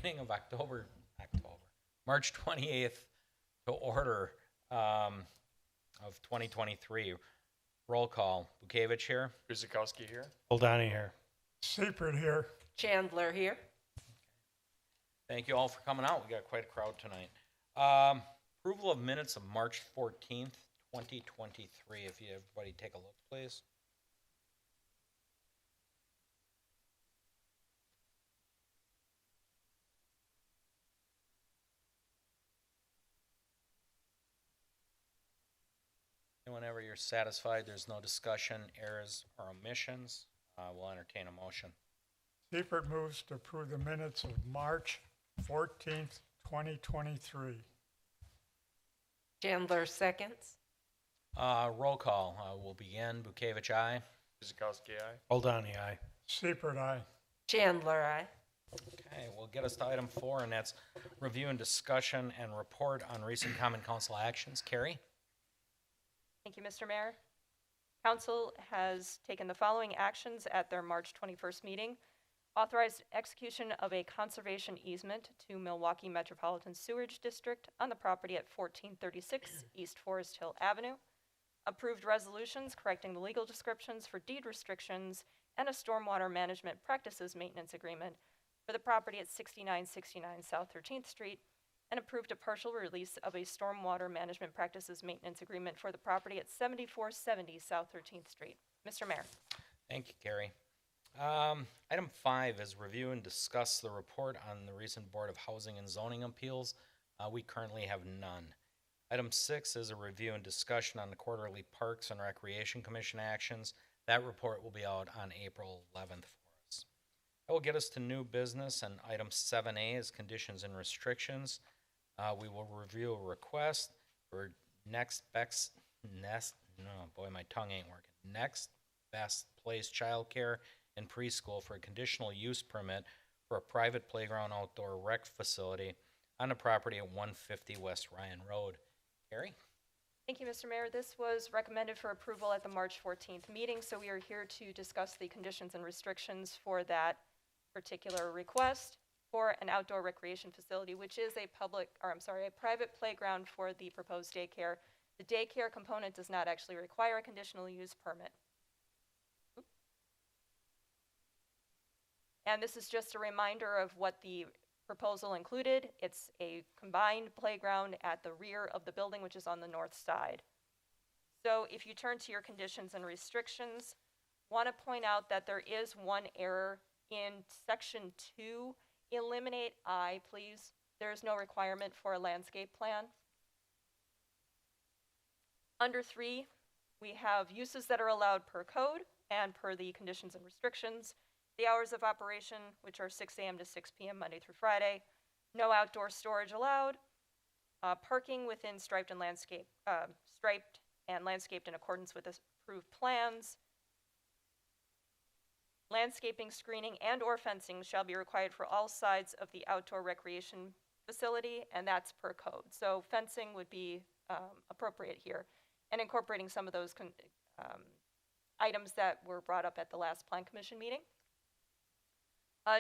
meeting of March 28th to order of 2023. Roll call. Bukevich here. Guzikowski here. Goldani here. Seifert here. Chandler here. Thank you all for coming out. We got quite a crowd tonight. Approval of minutes of March 14th, 2023. If you everybody take a look, please. And whenever you're satisfied, there's no discussion, errors, or omissions, we'll entertain a motion. Seifert moves to approve the minutes of March 14th, 2023. Chandler seconds. Roll call. We'll begin. Bukevich, aye. Guzikowski, aye. Goldani, aye. Seifert, aye. Chandler, aye. Okay, we'll get us to item 4, and that's review and discussion and report on recent common council actions. Carrie? Thank you, Mr. Mayor. Council has taken the following actions at their March 21st meeting. Authorized execution of a conservation easement to Milwaukee Metropolitan Sewerage District on the property at 1436 East Forest Hill Avenue. Approved resolutions correcting the legal descriptions for deed restrictions and a stormwater management practices maintenance agreement for the property at 6969 South 13th Street, and approved a partial release of a stormwater management practices maintenance agreement for the property at 7470 South 13th Street. Mr. Mayor. Thank you, Carrie. Item 5 is review and discuss the report on the recent Board of Housing and Zoning appeals. We currently have none. Item 6 is a review and discussion on the quarterly Parks and Recreation Commission actions. That report will be out on April 11th for us. That will get us to new business, and item 7A is conditions and restrictions. We will review a request for next best place childcare and preschool for a conditional use permit for a private playground outdoor rec facility on the property at 150 West Ryan Road. Carrie? Thank you, Mr. Mayor. This was recommended for approval at the March 14th meeting, so we are here to discuss the conditions and restrictions for that particular request for an outdoor recreation facility, which is a private playground for the proposed daycare. The daycare component does not actually require a conditional use permit. And this is just a reminder of what the proposal included. It's a combined playground at the rear of the building, which is on the north side. So if you turn to your conditions and restrictions, want to point out that there is one error in section 2. Eliminate I, please. There is no requirement for a landscape plan. Under 3, we have uses that are allowed per code and per the conditions and restrictions. The hours of operation, which are 6 a.m. to 6 p.m. Monday through Friday. No outdoor storage allowed. Parking within striped and landscaped in accordance with approved plans. Landscaping, screening, and or fencing shall be required for all sides of the outdoor recreation facility, and that's per code. So fencing would be appropriate here, and incorporating some of those items that were brought up at the last Plan Commission meeting.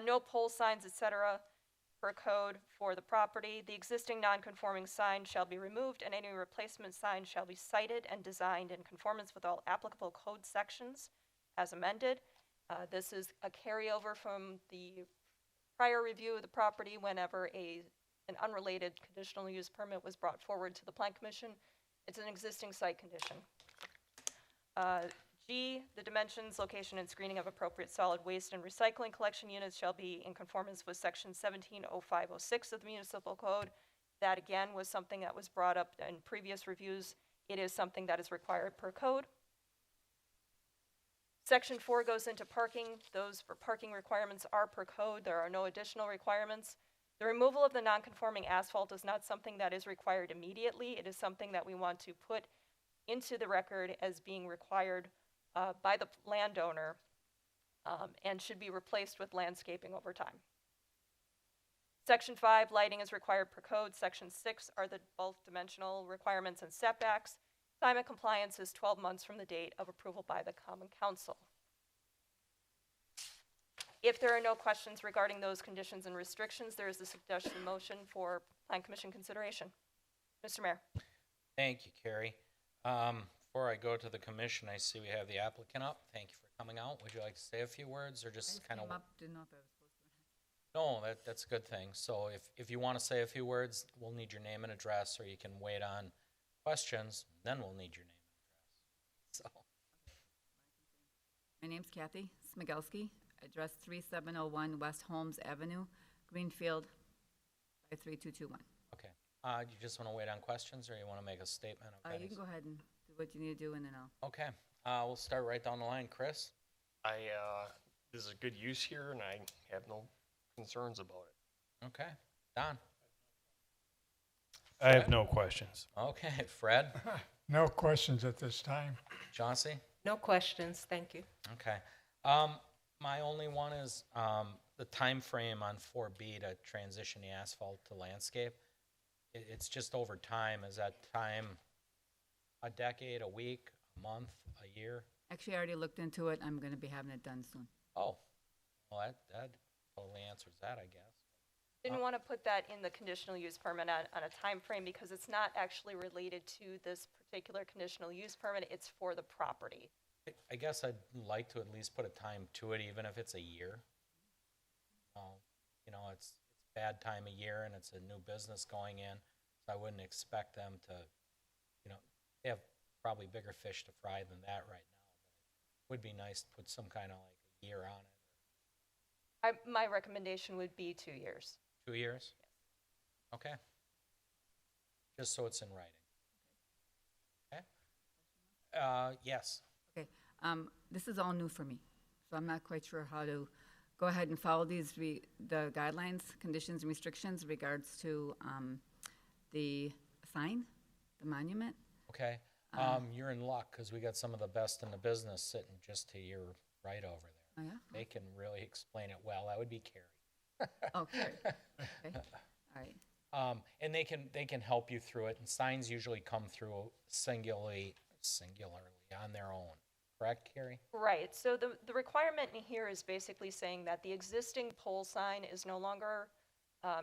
No pole signs, etc. per code for the property. The existing non-conforming sign shall be removed, and any replacement sign shall be sited and designed in conformance with all applicable code sections as amended. This is a carryover from the prior review of the property whenever an unrelated conditional use permit was brought forward to the Plan Commission. It's an existing site condition. G, the dimensions, location, and screening of appropriate solid waste and recycling collection units shall be in conformance with section 170506 of the Municipal Code. That again was something that was brought up in previous reviews. It is something that is required per code. Section 4 goes into parking. Those parking requirements are per code. There are no additional requirements. The removal of the non-conforming asphalt is not something that is required immediately. It is something that we want to put into the record as being required by the landowner and should be replaced with landscaping over time. Section 5, lighting is required per code. Section 6 are the both dimensional requirements and setbacks. Time of compliance is 12 months from the date of approval by the Common Council. If there are no questions regarding those conditions and restrictions, there is a suggested motion for Plan Commission consideration. Mr. Mayor. Thank you, Carrie. Before I go to the commission, I see we have the applicant up. Thank you for coming out. Would you like to say a few words or just kind of? Didn't know if I was supposed to. No, that's a good thing. So if you want to say a few words, we'll need your name and address, or you can wait on questions, then we'll need your name and address. So, My name's Kathy Smigelski, address 3701 West Holmes Avenue, Greenfield, 53221. okay. You just want to wait on questions, or you want to make a statement? Of You any- can go ahead and do what you need to do, and then I'll. Okay. We'll start right down the line. Chris? This is a good use here, and I have no concerns about it. Okay. Don? I have no questions. Okay. Fred? No questions at this time. Chauncey? No questions, thank you. Okay. My only one is the time frame on 4B to transition the asphalt to landscape. It's just over time. Is that time a decade, a week, a month, a year? Actually, I already looked into it. I'm going to be having it done soon. Oh, well, that totally answers that, I guess. Didn't want to put that in the conditional use permit on a time frame because it's not actually related to this particular conditional use permit. It's for the property. I guess I'd like to at least put a time to it, even if it's a year. You know, it's bad time of year and it's a new business going in, so I wouldn't expect them to, you know, they have probably bigger fish to fry than that right now. But it would be nice to put some kind of like a year on it. My recommendation would be 2 years. 2 years? Okay. Just so it's in writing. Okay? Yes. Okay, this is all new for me, so I'm not quite sure how to go ahead and follow the guidelines, conditions, and restrictions regards to the sign, the monument. Okay. You're in luck because we got some of the best in the business sitting just to your right over there. Oh, yeah? They can really explain it well. That would be Carrie. Okay. Okay, all right. And they can help you through it. And signs usually come through singularly on their own. Correct, Carrie? Right, so the requirement in here is basically saying that the existing pole sign is no longer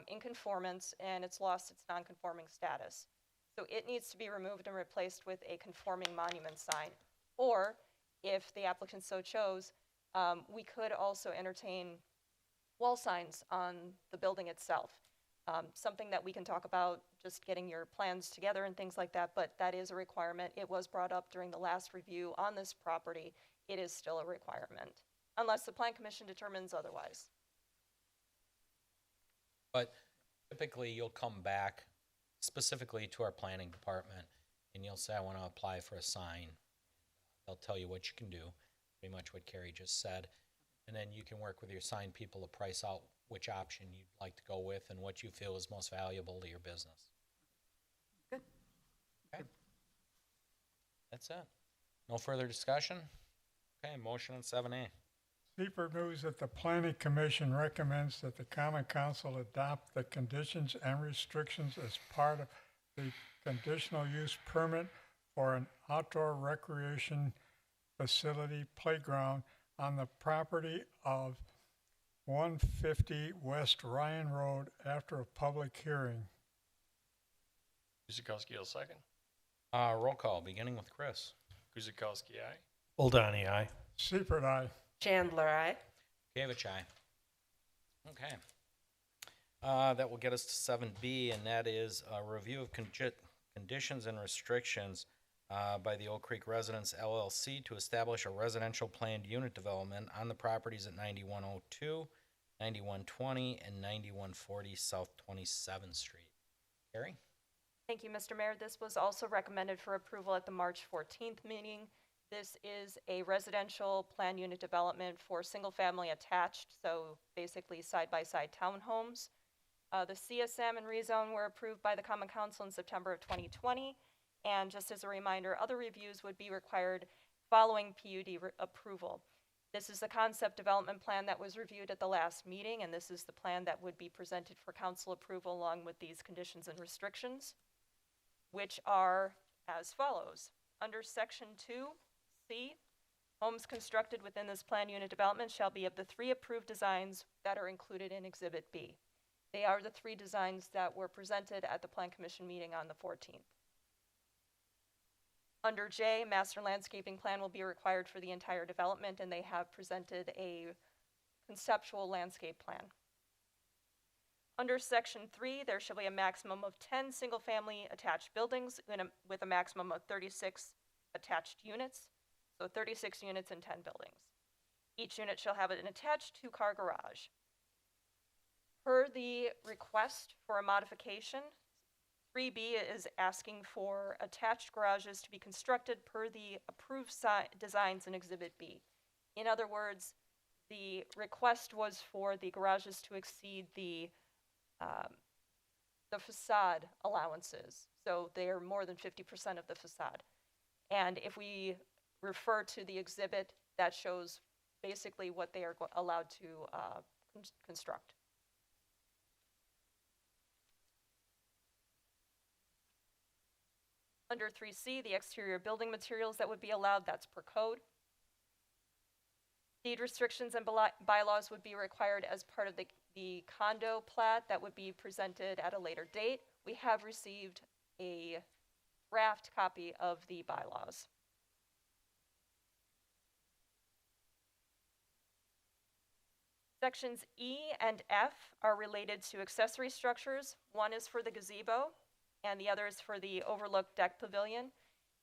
in conformance and it's lost its non-conforming status. So it needs to be removed and replaced with a conforming monument sign. Or, if the applicant so chose, we could also entertain wall signs on the building itself. Something that we can talk about, just getting your plans together and things like that, but that is a requirement. It was brought up during the last review on this property. It is still a requirement, unless the Plan Commission determines otherwise. But typically you'll come back specifically to our planning department and you'll say, I want to apply for a sign. They'll tell you what you can do, pretty much what Carrie just said. And then you can work with your sign people to price out which option you'd like to go with and what you feel is most valuable to your business. Good. Okay. That's it. No further discussion? Okay, motion on 7A. Seifert moves that the planning commission recommends that the common council adopt the conditions and restrictions as part of the conditional use permit for an outdoor recreation facility playground on the property of 150 West Ryan Road after a public hearing. Guzekowski will second. Roll call, beginning with Chris. Guzekowski, aye. Oldani, aye. Seifert, aye. Chandler, aye. Gavich, aye. Okay. That will get us to 7B, and that is a review of conditions and restrictions by the Oak Creek Residence LLC to establish a residential planned unit development on the properties at 9102, 9120, and 9140 South 27th Street. Carrie? Thank you, Mr. Mayor. This was also recommended for approval at the March 14th meeting. This is a residential planned unit development for single-family attached, so basically side-by-side townhomes. The CSM and rezone were approved by the Common Council in September of 2020. And just as a reminder, other reviews would be required following PUD approval. This is the concept development plan that was reviewed at the last meeting, and this is the plan that would be presented for council approval along with these conditions and restrictions, which are as follows. Under Section 2C, Homes constructed within this plan unit development shall be of the 3 approved designs that are included in Exhibit B. They are the 3 designs that were presented at the Plan Commission meeting on the 14th. Under J, master landscaping plan will be required for the entire development, and they have presented a conceptual landscape plan. Under Section 3, there shall be a maximum of 10 single-family attached buildings with a maximum of 36 attached units, so 36 units and 10 buildings. Each unit shall have an attached 2-car garage. Per the request for a modification, 3B is asking for attached garages to be constructed per the approved designs in Exhibit B. In other words, the request was for the garages to exceed the facade allowances. So they are more than 50% of the facade. And if we refer to the exhibit, that shows basically what they are allowed to construct. Under 3C, the exterior building materials that would be allowed, that's per code. Deed restrictions and bylaws would be required as part of the condo plat that would be presented at a later date. We have received a draft copy of the bylaws. Sections E and F are related to accessory structures. One is for the gazebo, and the other is for the overlook deck pavilion.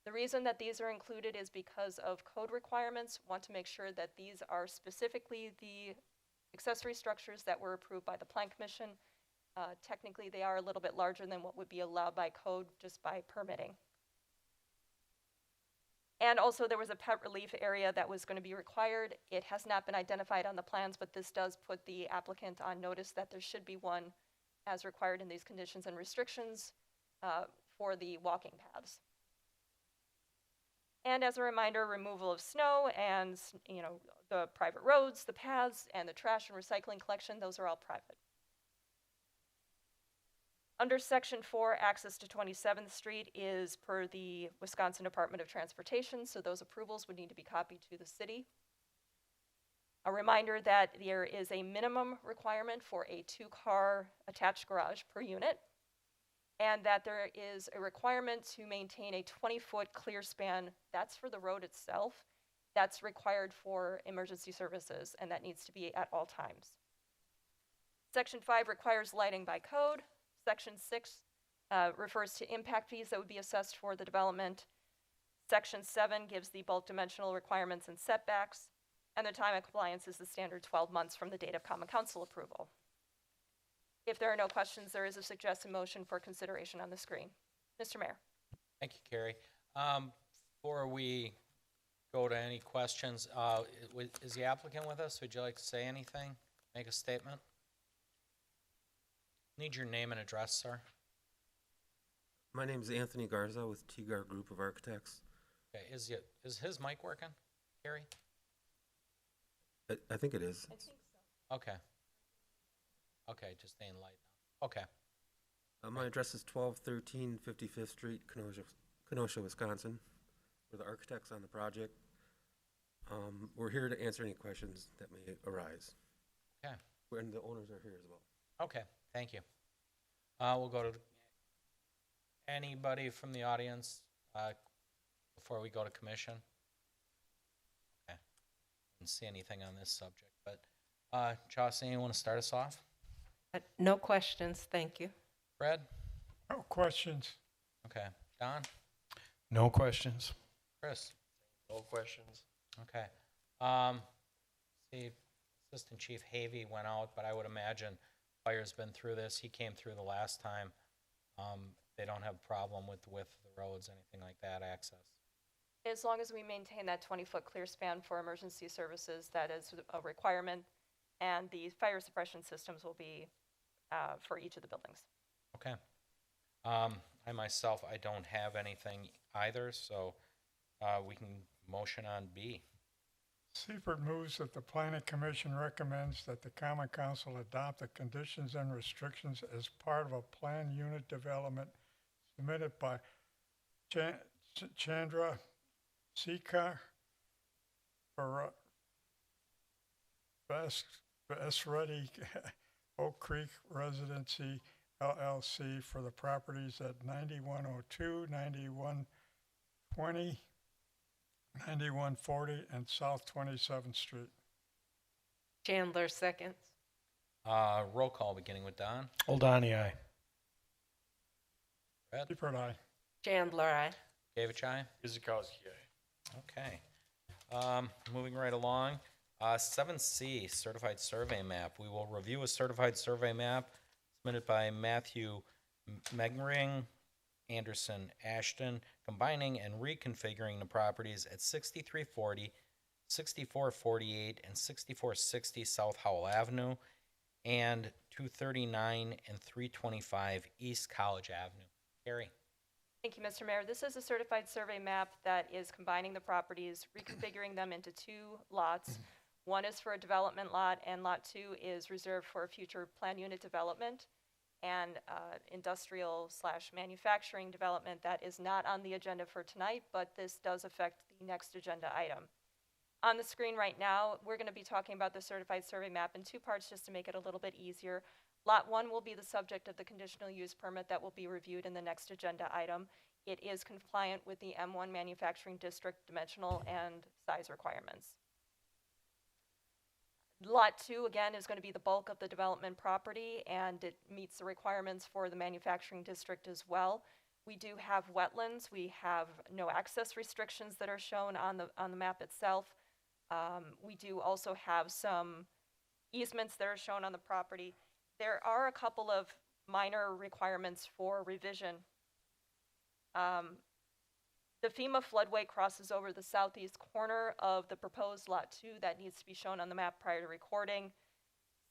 The reason that these are included is because of code requirements. Want to make sure that these are specifically the accessory structures that were approved by the Plan Commission. Technically, they are a little bit larger than what would be allowed by code just by permitting. And also there was a pet relief area that was going to be required. It has not been identified on the plans, but this does put the applicant on notice that there should be one as required in these conditions and restrictions for the walking paths. And as a reminder, removal of snow and the private roads, the paths, and the trash and recycling collection, those are all private. Under Section 4, access to 27th Street is per the Wisconsin Department of Transportation, so those approvals would need to be copied to the city. A reminder that there is a minimum requirement for a 2-car attached garage per unit, and that there is a requirement to maintain a 20-foot clear span. That's for the road itself. That's required for emergency services, and that needs to be at all times. Section 5 requires lighting by code. Section 6 refers to impact fees that would be assessed for the development. Section 7 gives the bulk dimensional requirements and setbacks, and the time of compliance is the standard 12 months from the date of Common Council approval. If there are no questions, there is a suggested motion for consideration on the screen. Mr. Mayor. Thank you, Carrie. Before we go to any questions, is the applicant with us? Would you like to say anything? Make a statement? Need your name and address, sir. My name is Anthony Garza with T-Gar Group of Architects. Okay, is his mic working, Carrie? I think it is. I think so. Okay. Okay, just staying light now. Okay. My address is 1213 55th Street, Kenosha, Wisconsin. We're the architects on the project. We're here to answer any questions that may arise. Okay. And the owners are here as well. Okay, thank you. We'll go to anybody from the audience before we go to commission. Okay. Didn't see anything on this subject, but Jocelyn, anyone want to start us off? No questions, thank you. Fred? No questions. Okay. Don? No questions. Chris? No questions. Okay. See, Assistant Chief Havey went out, but I would imagine Fire's been through this. He came through the last time. They don't have a problem with the width of the roads, anything like that, access. As long as we maintain that 20-foot clear span for emergency services, that is a requirement, and the fire suppression systems will be for each of the buildings. Okay. I myself, I don't have anything either, so we can motion on B. Seifert moves that the Planning Commission recommends that the Common Council adopt the conditions and restrictions as part of a planned unit development submitted by Chandra Sekar Best Ready Oak Creek Residency LLC for the properties at 9102, 9120, 9140, and South 27th Street. Chandler seconds. Roll call beginning with Don. Oldani, aye. Brad. Seifert, aye. Chandler, aye. Gavich, aye. Guzekowski, aye. Okay. Moving right along. 7C, certified survey map. We will review a certified survey map submitted by Matthew Megring, Anderson, Ashton, combining and reconfiguring the properties at 6340, 6448, and 6460 South Howell Avenue, and 239 and 325 East College Avenue. Carrie. Thank you, Mr. Mayor. This is a certified survey map that is combining the properties, reconfiguring them into 2 lots. One is for a development lot, and lot 2 is reserved for future plan unit development and industrial/manufacturing development that is not on the agenda for tonight, but this does affect the next agenda item. On the screen right now, we're going to be talking about the certified survey map in 2 parts just to make it a little bit easier. Lot 1 will be the subject of the conditional use permit that will be reviewed in the next agenda item. It is compliant with the M1 manufacturing district dimensional and size requirements. Lot 2, again, is going to be the bulk of the development property, and it meets the requirements for the manufacturing district as well. We do have wetlands. We have no access restrictions that are shown on the map itself. We do also have some easements that are shown on the property. There are a couple of minor requirements for revision. The FEMA floodway crosses over the southeast corner of the proposed Lot 2. That needs to be shown on the map prior to recording.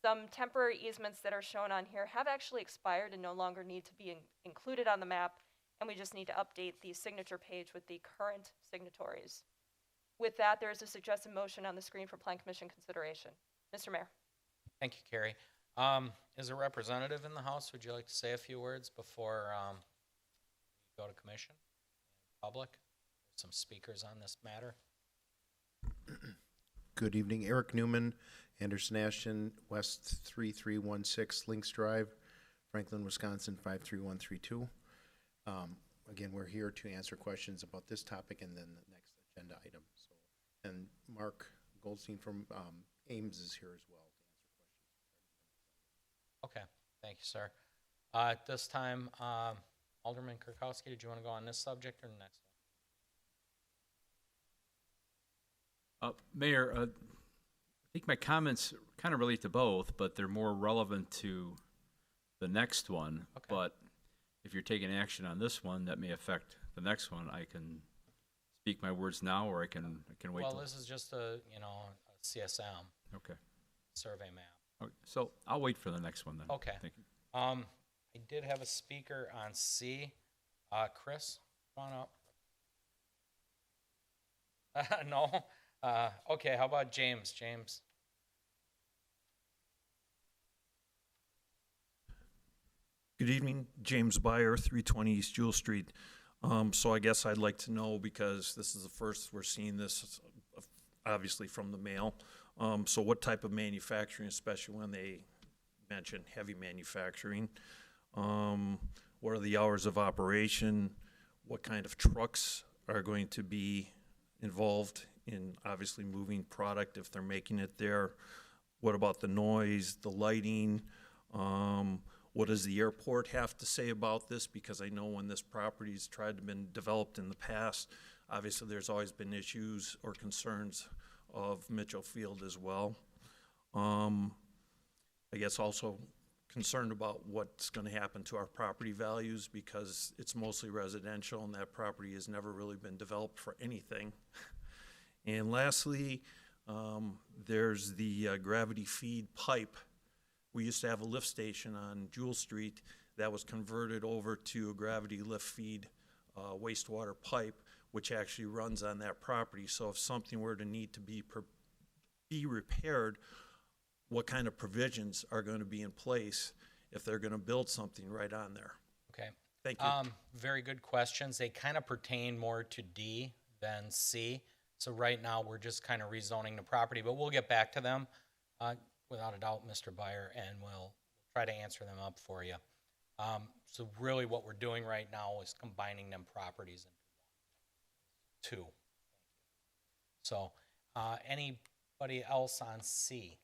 Some temporary easements that are shown on here have actually expired and no longer need to be included on the map, and we just need to update the signature page with the current signatories. With that, there is a suggested motion on the screen for Plan Commission consideration. Mr. Mayor. Thank you, Carrie. Is a representative in the House? Would you like to say a few words before we go to commission? Public? Some speakers on this matter. Good evening, Eric Newman, Anderson Ashton, West 3316 Links Drive, Franklin, Wisconsin 53132. Again, we're here to answer questions about this topic and then the next agenda item. So, and Mark Goldstein from Ames is here as well to answer questions. Okay, thank you, sir. At this time, Alderman Kirkowski, did you want to go on this subject or the next one? Mayor, I think my comments kind of relate to both, but they're more relevant to the next one. Okay. But if you're taking action on this one, that may affect the next one. I can speak my words now, or I can wait. Well, till this is just a CSM okay. survey map. Okay. So I'll wait for the next one then. Okay. Thank you. I did have a speaker on C. Chris, come on up. No? Okay, how about James? James? Good evening, James Byer, 320 East Jewel Street. So I guess I'd like to know, because this is the first we're seeing this, obviously from the mail. So what type of manufacturing, especially when they mention heavy manufacturing? What are the hours of operation? What kind of trucks are going to be involved in obviously moving product if they're making it there? What about the noise, the lighting? What does the airport have to say about this? Because I know when this property's tried to been developed in the past, obviously there's always been issues or concerns of Mitchell Field as well. I guess also concerned about what's going to happen to our property values, because it's mostly residential and that property has never really been developed for anything. And lastly, there's the gravity feed pipe. We used to have a lift station on Jewel Street that was converted over to a gravity lift feed wastewater pipe, which actually runs on that property. So if something were to need to be repaired, what kind of provisions are going to be in place if they're going to build something right on there? Okay. Thank you. Very good questions. They kind of pertain more to D than C. So right now, we're just kind of rezoning the property, but we'll get back to them, without a doubt, Mr. Byer, and we'll try to answer them up for you. So really what we're doing right now is combining them properties into two. So, anybody else on C?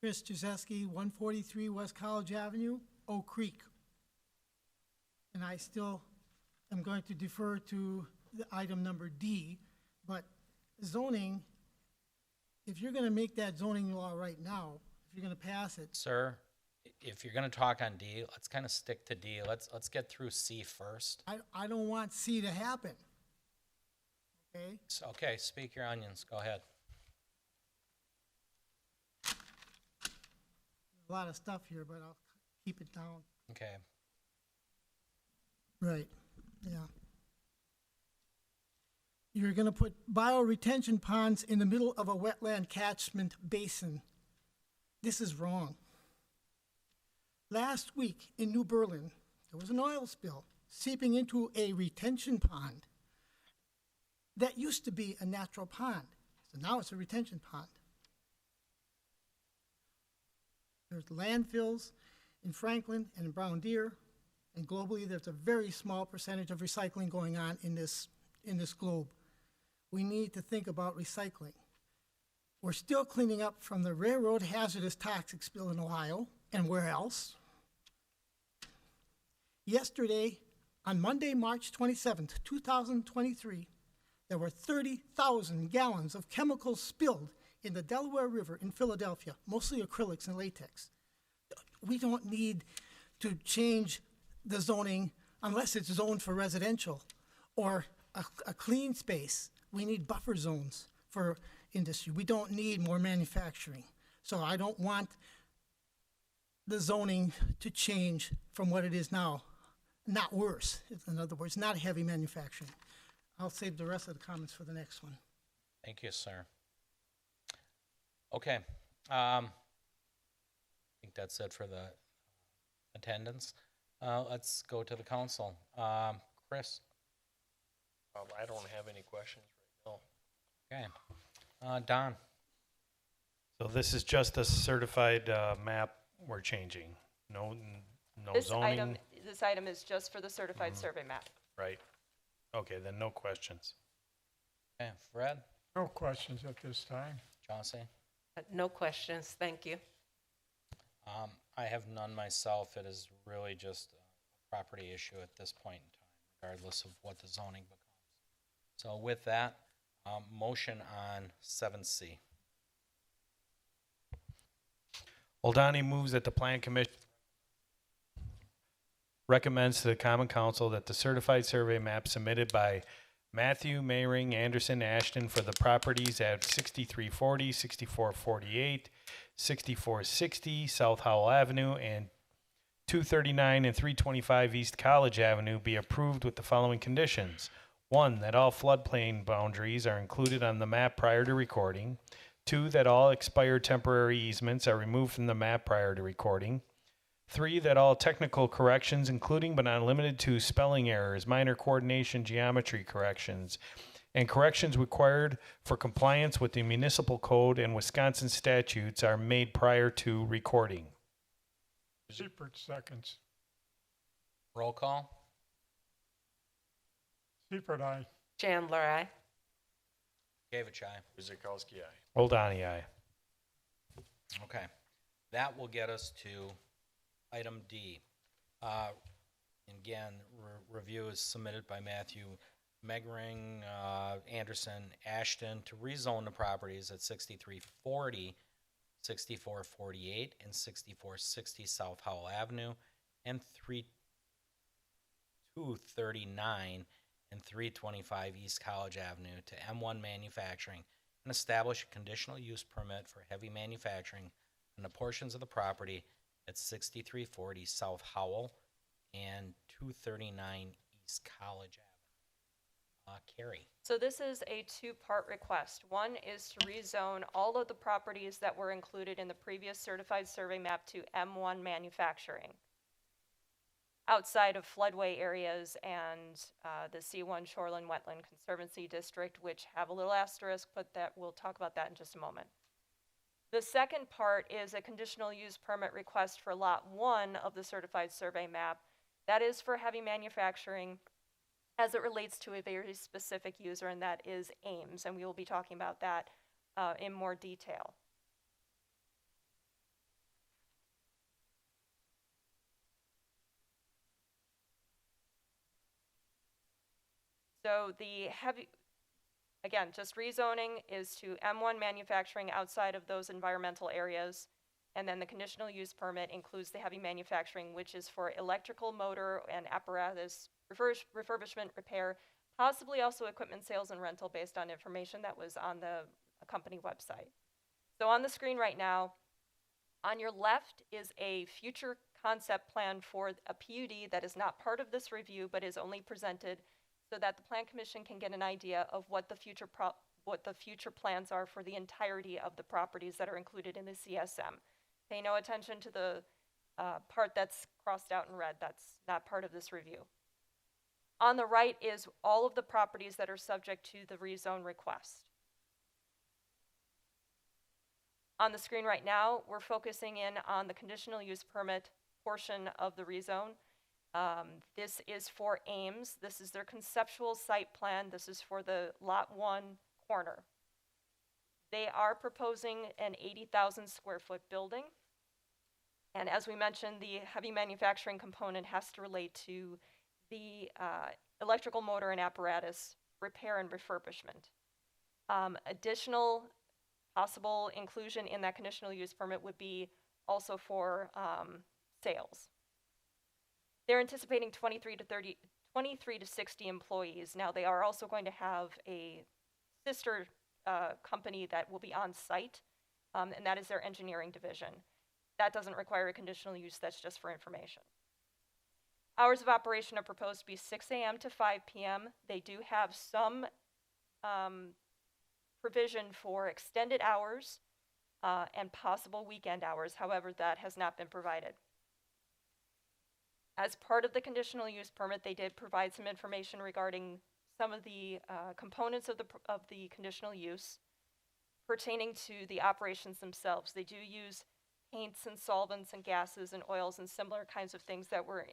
Chris Jazeski, 143 West College Avenue, Oak Creek. And I still am going to defer to the item number D, but zoning, if you're going to make that zoning law right now, if you're going to pass it, Sir, if you're gonna talk on D, let's kind of stick to D. Let's get through C first. I don't want C to happen. Okay? So, okay, speak your onions, go ahead. A lot of stuff here, but I'll keep it down. Okay, Right, yeah. You're gonna put bioretention ponds in the middle of a wetland catchment basin. This is wrong. Last week in New Berlin, there was an oil spill seeping into a retention pond. That used to be a natural pond, so now it's a retention pond. There's landfills in Franklin and in Brown Deer, and globally there's a very small percentage of recycling going on in this globe. We need to think about recycling. We're still cleaning up from the railroad hazardous toxic spill in Ohio, and where else? Yesterday, on Monday, March 27th, 2023, there were 30,000 gallons of chemicals spilled in the Delaware River in Philadelphia, mostly acrylics and latex. We don't need to change the zoning unless it's zoned for residential or a clean space. We need buffer zones for industry. We don't need more manufacturing. So I don't want the zoning to change from what it is now, not worse. In other words, not heavy manufacturing. I'll save the rest of the comments for the next one. thank you, sir. Okay, I think that's it for the attendance. Let's go to the council. Chris? I don't have any questions right now. Okay. Don? So this is just a certified map we're changing. No zoning, This item is just for the certified survey map. right? Okay, then no questions. Okay, Fred? No questions at this time. Chauncey? No questions, thank you. I have none myself. It is really just a property issue at this point in time, regardless of what the zoning becomes. So with that, motion on 7C. Oldani moves that the Plan Commission recommends to the Common Council that the certified survey map submitted by Matthew Mayring Anderson Ashton for the properties at 6340, 6448, 6460 South Howell Avenue, and 239 and 325 East College Avenue be approved with the following conditions. 1, that all floodplain boundaries are included on the map prior to recording. 2, that all expired temporary easements are removed from the map prior to recording. 3, that all technical corrections, including but not limited to spelling errors, minor coordination, geometry corrections, and corrections required for compliance with the municipal code and Wisconsin statutes are made prior to recording. Seipert seconds. Roll call? Seipert, aye. Chandler, aye. Gavich, aye. Guzekowski, aye. Oldani, aye. Okay. That will get us to item D. Again, review is submitted by Matthew Megring, Anderson, Ashton to rezone the properties at 6340, 6448, and 6460 South Howell Avenue, and 239 and 325 East College Avenue to M1 Manufacturing and establish a conditional use permit for heavy manufacturing on the portions of the property at 6340 South Howell and 239 East College Carrie. So this is a two-part request. One is to rezone all of the properties that were included in the previous certified survey map to M1 manufacturing, outside of floodway areas and the C1 Shoreline Wetland Conservancy District, which have a little asterisk, but we'll talk about that in just a moment. The second part is a conditional use permit request for Lot 1 of the certified survey map. That is for heavy manufacturing as it relates to a very specific user, and that is Ames, and we will be talking about that in more detail. So the again, just rezoning is to M1 manufacturing outside of those environmental areas. And then the conditional use permit includes the heavy manufacturing, which is for electrical, motor, and apparatus refurbishment, repair, possibly also equipment sales and rental based on information that was on the company website. So on the screen right now, on your left is a future concept plan for a PUD that is not part of this review, but is only presented so that the Plan Commission can get an idea of what the future plans are for the entirety of the properties that are included in the CSM. Pay no attention to the part that's crossed out in red. That's not part of this review. On the right is all of the properties that are subject to the rezone request. On the screen right now, we're focusing in on the conditional use permit portion of the rezone. This is for Ames. This is their conceptual site plan. This is for the Lot 1 corner. They are proposing an 80,000 square foot building. And as we mentioned, the heavy manufacturing component has to relate to the electrical motor and apparatus repair and refurbishment. Additional possible inclusion in that conditional use permit would be also for sales. They're anticipating 23 to 60 employees. Now, they are also going to have a sister company that will be on site, and that is their engineering division. That doesn't require a conditional use, that's just for information. Hours of operation are proposed to be 6 a.m. to 5 p.m. They do have some provision for extended hours and possible weekend hours. However, that has not been provided. As part of the conditional use permit, they did provide some information regarding some of the components of the conditional use pertaining to the operations themselves. They do use paints and solvents and gases and oils and similar kinds of things that were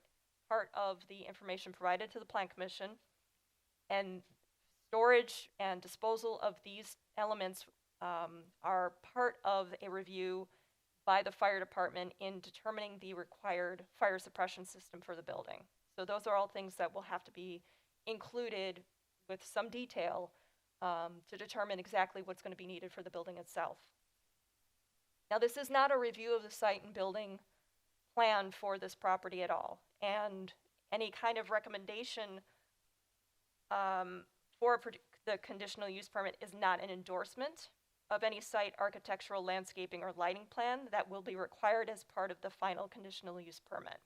part of the information provided to the Plan Commission. And storage and disposal of these elements are part of a review by the fire department in determining the required fire suppression system for the building. So those are all things that will have to be included with some detail to determine exactly what's going to be needed for the building itself. Now, this is not a review of the site and building plan for this property at all. And any kind of recommendation for the conditional use permit is not an endorsement of any site architectural, landscaping, or lighting plan that will be required as part of the final conditional use permit.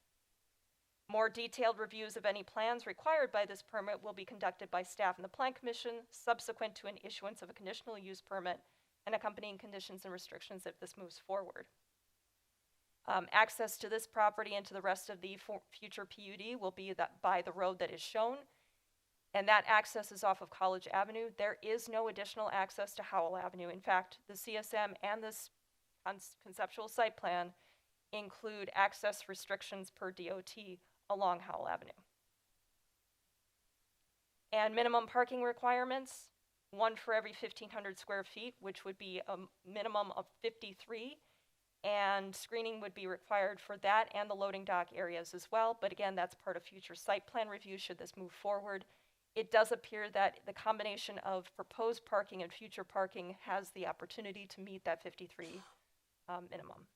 More detailed reviews of any plans required by this permit will be conducted by staff and the Plan Commission subsequent to an issuance of a conditional use permit and accompanying conditions and restrictions if this moves forward. Access to this property and to the rest of the future PUD will be by the road that is shown, and that access is off of College Avenue. There is no additional access to Howell Avenue. In fact, the CSM and this conceptual site plan include access restrictions per DOT along Howell Avenue. And minimum parking requirements, one for every 1,500 square feet, which would be a minimum of 53, and screening would be required for that and the loading dock areas as well. But again, that's part of future site plan review should this move forward. It does appear that the combination of proposed parking and future parking has the opportunity to meet that 53 minimum.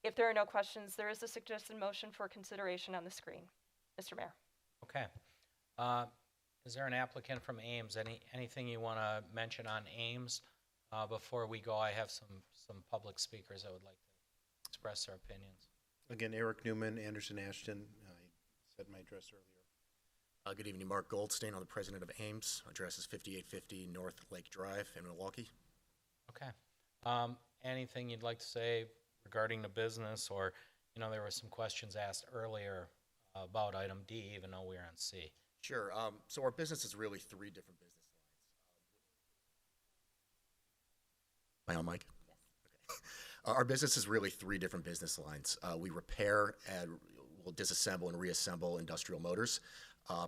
If there are no questions, there is a suggested motion for consideration on the screen. Mr. Mayor. Okay. Is there an applicant from Ames? Anything you want to mention on Ames? Before we go, I have some public speakers that would like to express their opinions. Again, Eric Newman, Anderson Ashton. I said my address earlier. Good evening, Mark Goldstein. I'm the president of Ames. Address is 5850 North Lake Drive in Milwaukee. Okay. Anything you'd like to say regarding the business, or, there were some questions asked earlier about item D, even though we're on C. Sure. So our business is really three different business lines. Am I on mic? Yes. Okay. Our business is really three different business lines. We repair and we'll disassemble and reassemble industrial motors,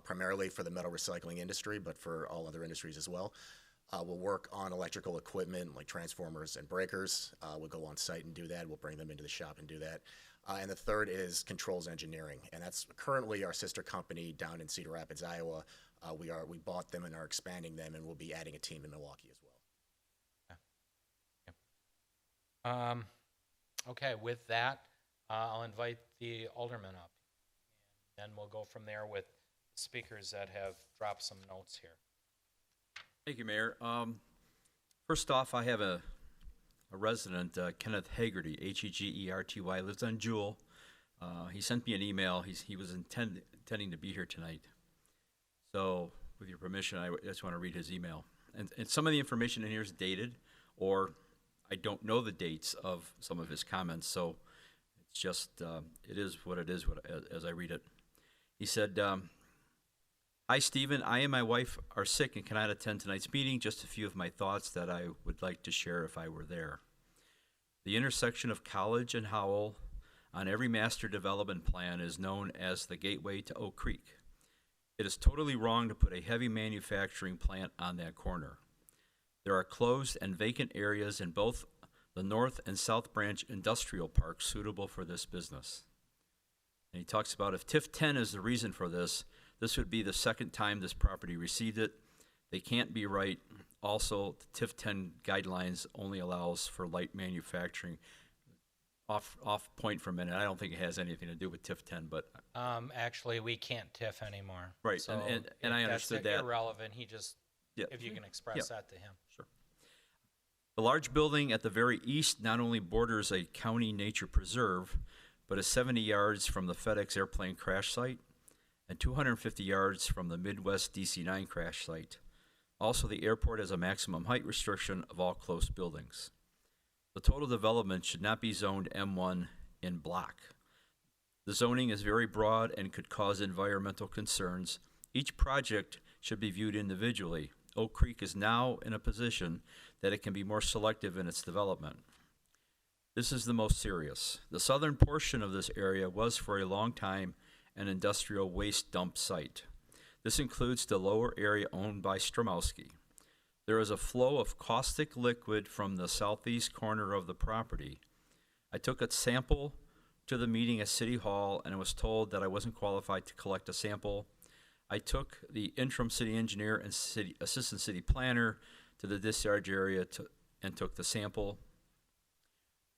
primarily for the metal recycling industry, but for all other industries as well. We'll work on electrical equipment like transformers and breakers. We'll go on site and do that. We'll bring them into the shop and do that. And the third is controls engineering, and that's currently our sister company down in Cedar Rapids, Iowa. We bought them and are expanding them, and we'll be adding a team in Milwaukee as well. Okay, with that, I'll invite the alderman up, and then we'll go from there with speakers that have dropped some notes here. Thank you, Mayor. First off, I have a resident, Kenneth Hagerty, Hegerty, lives on Jewel. He sent me an email. He was intending to be here tonight. So, with your permission, I just want to read his email. And some of the information in here is dated, or I don't know the dates of some of his comments. So, it's just, it is what it is as I read it. He said, "Hi, Stephen. I and my wife are sick and cannot attend tonight's meeting. Just a few of my thoughts that I would like to share if I were there. The intersection of College and Howell on every master development plan is known as the gateway to Oak Creek. It is totally wrong to put a heavy manufacturing plant on that corner. There are closed and vacant areas in both the North and South Branch industrial parks suitable for this business." And he talks about if TIF 10 is the reason for this would be the second time this property received it. They can't be right. Also, the TIF 10 guidelines only allows for light manufacturing. Off point for a minute. I don't think it has anything to do with TIF 10, but Actually, we can't TIF anymore. Right, So and I understood that's that. irrelevant. He just, Yeah. if you can express that to him. Sure. The large building at the very east not only borders a county nature preserve, but is 70 yards from the FedEx airplane crash site and 250 yards from the Midwest DC-9 crash site. Also, the airport has a maximum height restriction of all close buildings. The total development should not be zoned M1 in block. The zoning is very broad and could cause environmental concerns. Each project should be viewed individually. Oak Creek is now in a position that it can be more selective in its development. This is the most serious. The southern portion of this area was for a long time an industrial waste dump site. This includes the lower area owned by Stromowski. There is a flow of caustic liquid from the southeast corner of the property. I took a sample to the meeting at City Hall and was told that I wasn't qualified to collect a sample. I took the interim city engineer and assistant city planner to the discharge area and took the sample.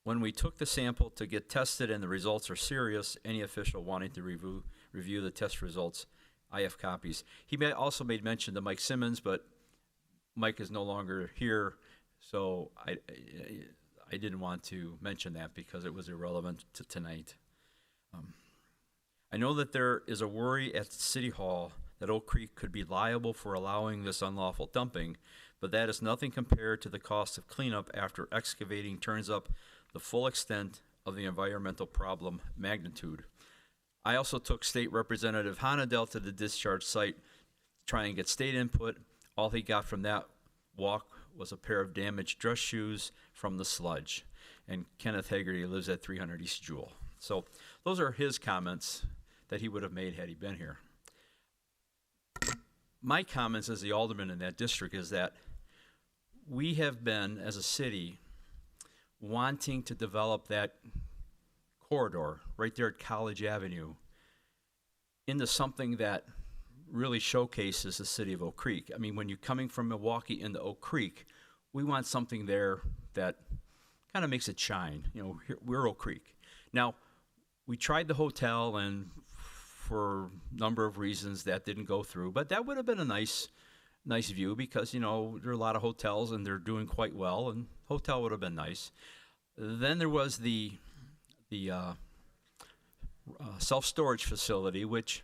When we took the sample to get tested and the results are serious, any official wanting to review the test results, I have copies. He also made mention to Mike Simmons, but Mike is no longer here, so I didn't want to mention that because it was irrelevant to tonight. I know that there is a worry at City Hall that Oak Creek could be liable for allowing this unlawful dumping, but that is nothing compared to the cost of cleanup after excavating turns up the full extent of the environmental problem magnitude. I also took State Representative Hanadel to the discharge site to try and get state input. All he got from that walk was a pair of damaged dress shoes from the sludge. And Kenneth Hagerty lives at 300 East Jewel. So those are his comments that he would have made had he been here. My comments as the alderman in that district is that we have been, as a city, wanting to develop that corridor right there at College Avenue into something that really showcases the city of Oak Creek. I mean, when you're coming from Milwaukee into Oak Creek, we want something there that kind of makes it shine. You know, we're Oak Creek. Now, we tried the hotel, and for a number of reasons that didn't go through, but that would have been a nice view because, you know, there are a lot of hotels and they're doing quite well, and hotel would have been nice. Then there was the self-storage facility, which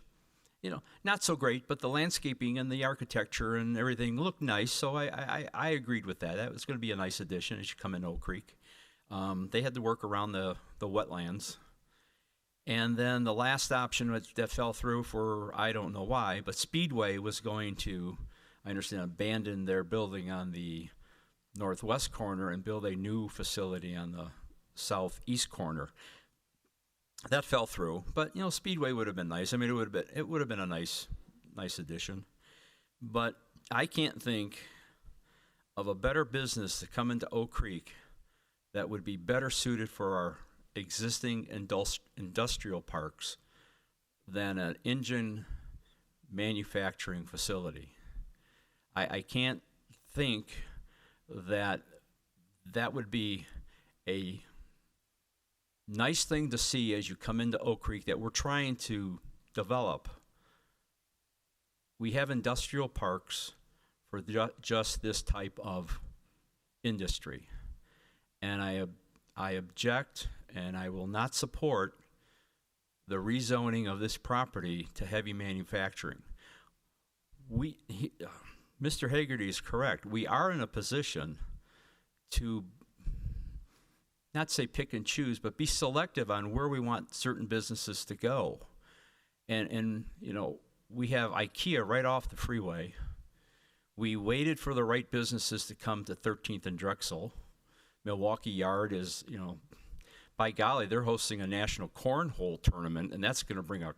not so great, but the landscaping and the architecture and everything looked nice. So I agreed with that. That was going to be a nice addition as you come in Oak Creek. They had to work around the wetlands. And then the last option that fell through for, I don't know why, but Speedway was going to, I understand, abandon their building on the northwest corner and build a new facility on the southeast corner. That fell through, but Speedway would have been nice. I mean, it would have been a nice addition. But I can't think of a better business to come into Oak Creek that would be better suited for our existing industrial parks than an engine manufacturing facility. I can't think that would be a nice thing to see as you come into Oak Creek that we're trying to develop. We have industrial parks for just this type of industry. And I object, and I will not support the rezoning of this property to heavy manufacturing. Mr. Hagerty is correct. We are in a position to not say pick and choose, but be selective on where we want certain businesses to go. And we have IKEA right off the freeway. We waited for the right businesses to come to 13th and Drexel. Milwaukee Yard is, by golly, they're hosting a national cornhole tournament, and that's going to bring a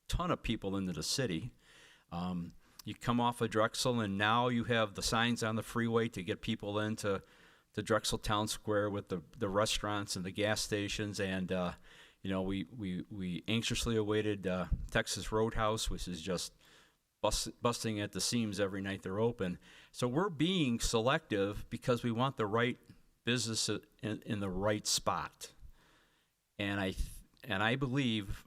ton of people into the city. You come off of Drexel, and now you have the signs on the freeway to get people into Drexel Town Square with the restaurants and the gas stations, and we anxiously awaited Texas Roadhouse, which is just busting at the seams every night they're open. So we're being selective because we want the right business in the right spot, and I believe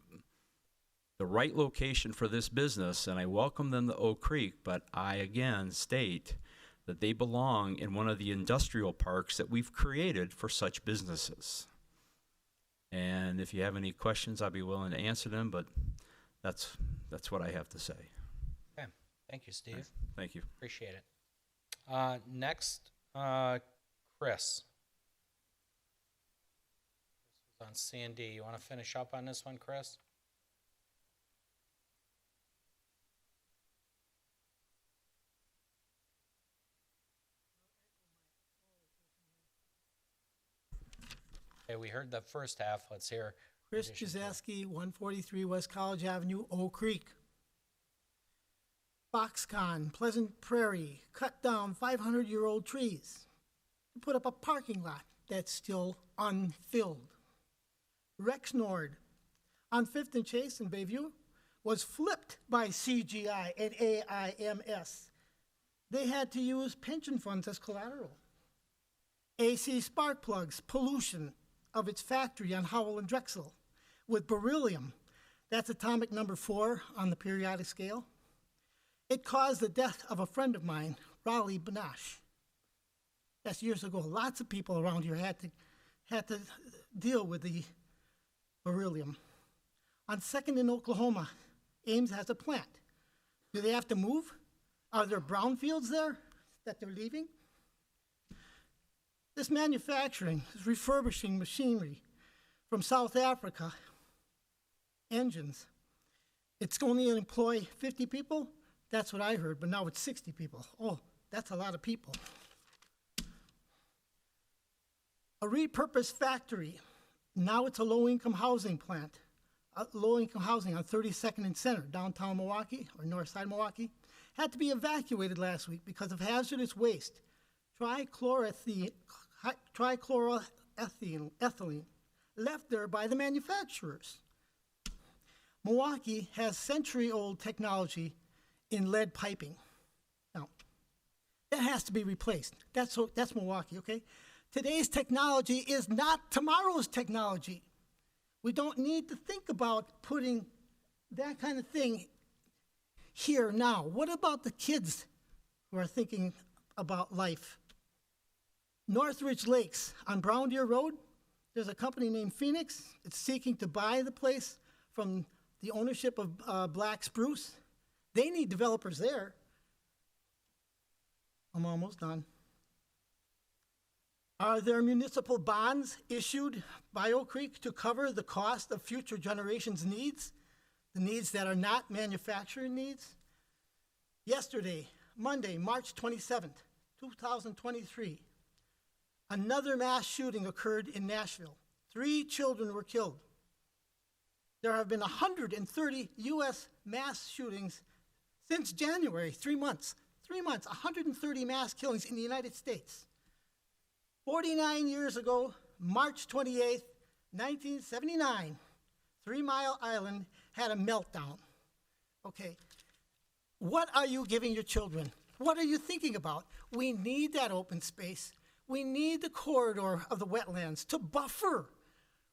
the right location for this business, and I welcome them to Oak Creek, but I again state that they belong in one of the industrial parks that we've created for such businesses. And if you have any questions, I'll be willing to answer them, but that's what I have to say. Okay, thank you, Steve. Thank you. Appreciate it. Next, Chris. On C&D, you want to finish up on this one, Chris? Okay, we heard the first half. Let's hear. Chris addition to it. Jazeski, 143 West College Avenue, Oak Creek. Foxconn, Pleasant Prairie, cut down 500-year-old trees to put up a parking lot that's still unfilled. Rexnord on 5th and Chase in Bayview was flipped by CGI and AIMS. They had to use pension funds as collateral. AC Spark Plugs, pollution of its factory on Howell and Drexel with beryllium. That's atomic number 4 on the periodic scale. It caused the death of a friend of mine, Raleigh Banash. That's years ago. Lots of people around here had to deal with the beryllium. On 2nd in Oklahoma, Ames has a plant. Do they have to move? Are there brownfields there that they're leaving? This manufacturing is refurbishing machinery from South Africa, engines. It's going to employ 50 people. That's what I heard, but now it's 60 people. Oh, that's a lot of people. A repurposed factory. Now it's a low-income housing plant. Low-income housing on 32nd and Center, downtown Milwaukee, or north side Milwaukee, had to be evacuated last week because of hazardous waste. Trichloroethylene left there by the manufacturers. Milwaukee has century-old technology in lead piping. Now, that has to be replaced. That's Milwaukee, okay? Today's technology is not tomorrow's technology. We don't need to think about putting that kind of thing here now. What about the kids who are thinking about life? Northridge Lakes on Brown Deer Road, there's a company named Phoenix. It's seeking to buy the place from the ownership of Black Spruce. They need developers there. I'm almost done. Are there municipal bonds issued by Oak Creek to cover the cost of future generations' needs? The needs that are not manufacturing needs? Yesterday, Monday, March 27th, 2023, another mass shooting occurred in Nashville. 3 children were killed. There have been 130 U.S. mass shootings since January, 3 months. 3 months, 130 mass killings in the United States. 49 years ago, March 28th, 1979, 3 Mile Island had a meltdown. Okay, what are you giving your children? What are you thinking about? We need that open space. We need the corridor of the wetlands to buffer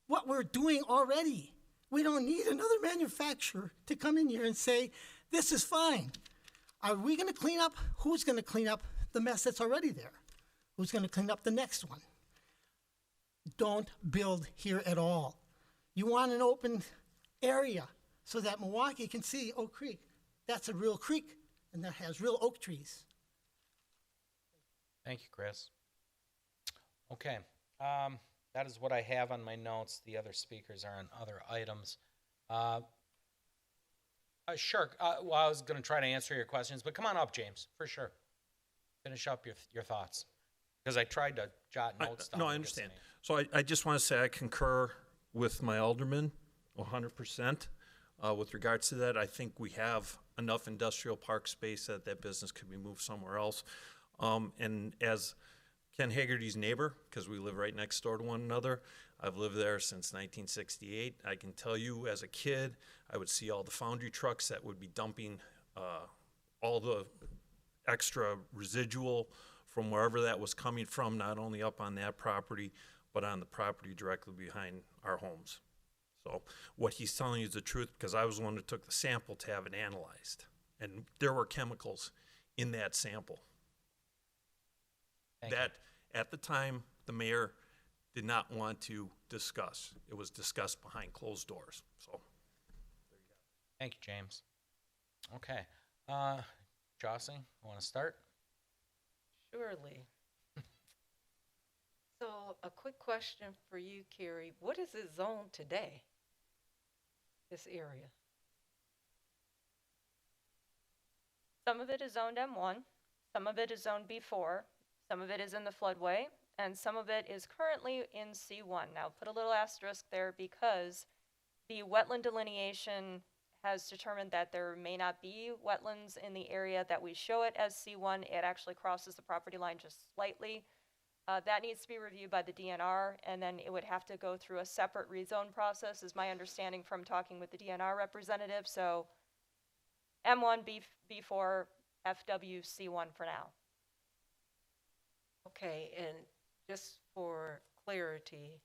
what we're doing already. We don't need another manufacturer to come in here and say, this is fine. Are we going to clean up? Who's going to clean up the mess that's already there? Who's going to clean up the next one? Don't build here at all. You want an open area so that Milwaukee can see Oak Creek. That's a real creek, and that has real oak trees. Thank you, Chris. Okay, that is what I have on my notes. The other speakers are on other items. Sure, well, I was going to try to answer your questions, but come on up, James, for sure. Finish up your thoughts, because I tried to jot notes down. No, I understand. So I just want to say I concur with my alderman 100%. With regards to that, I think we have enough industrial park space that that business could be moved somewhere else. And as Ken Hagerty's neighbor, because we live right next door to one another, I've lived there since 1968. I can tell you, as a kid, I would see all the foundry trucks that would be dumping all the extra residual from wherever that was coming from, not only up on that property, but on the property directly behind our homes. So what he's telling you is the truth, because I was the one that took the sample to have it analyzed. And there were chemicals in that sample. That, at the time, the mayor did not want to discuss. It was discussed behind closed doors. So, there you go. Thank you, James. Okay, Jossie, want to start? Surely. So a quick question for you, Carrie. What is it zoned today, this area? Some of it is zoned M1, some of it is zoned B4, some of it is in the floodway, and some of it is currently in C1. Now, put a little asterisk there because the wetland delineation has determined that there may not be wetlands in the area that we show it as C1. It actually crosses the property line just slightly. That needs to be reviewed by the DNR, and then it would have to go through a separate rezone process, is my understanding from talking with the DNR representative. So M1, B4, FW, C1 for now. Okay, and just for clarity,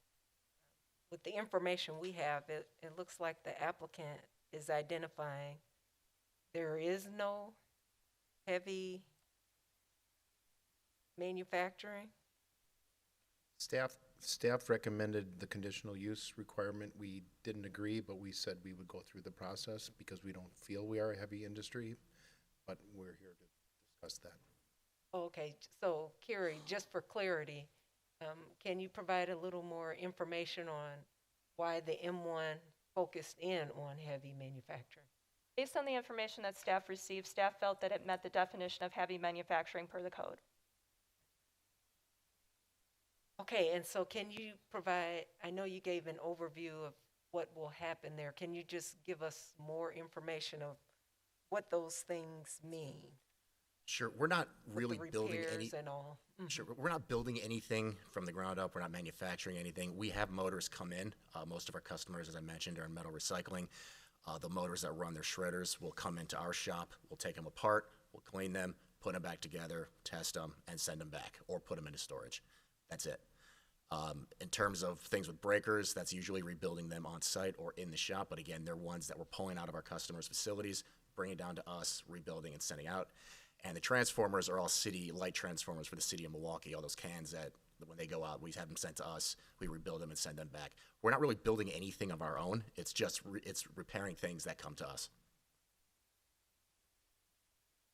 with the information we have, it looks like the applicant is identifying there is no heavy manufacturing. Staff recommended the conditional use requirement. We didn't agree, but we said we would go through the process because we don't feel we are a heavy industry, but we're here to discuss that. Okay, so Carrie, just for clarity, can you provide a little more information on why the M1 focused in on heavy manufacturing? Based on the information that staff received, staff felt that it met the definition of heavy manufacturing per the code. Okay, and so can you provide, I know you gave an overview of what will happen there. Can you just give us more information of what those things mean? Sure, we're not with really the building any. repairs and all. Sure, we're not building anything from the ground up. We're not manufacturing anything. We have motors come in. Most of our customers, as I mentioned, are in metal recycling. The motors that run their shredders will come into our shop. We'll take them apart. We'll clean them, put them back together, test them, and send them back, or put them into storage. That's it. In terms of things with breakers, that's usually rebuilding them on site or in the shop. But again, they're ones that we're pulling out of our customers' facilities, bringing down to us, rebuilding and sending out. And the transformers are all city light transformers for the city of Milwaukee. All those cans that when they go out, we have them sent to us. We rebuild them and send them back. We're not really building anything of our own. It's just it's repairing things that come to us.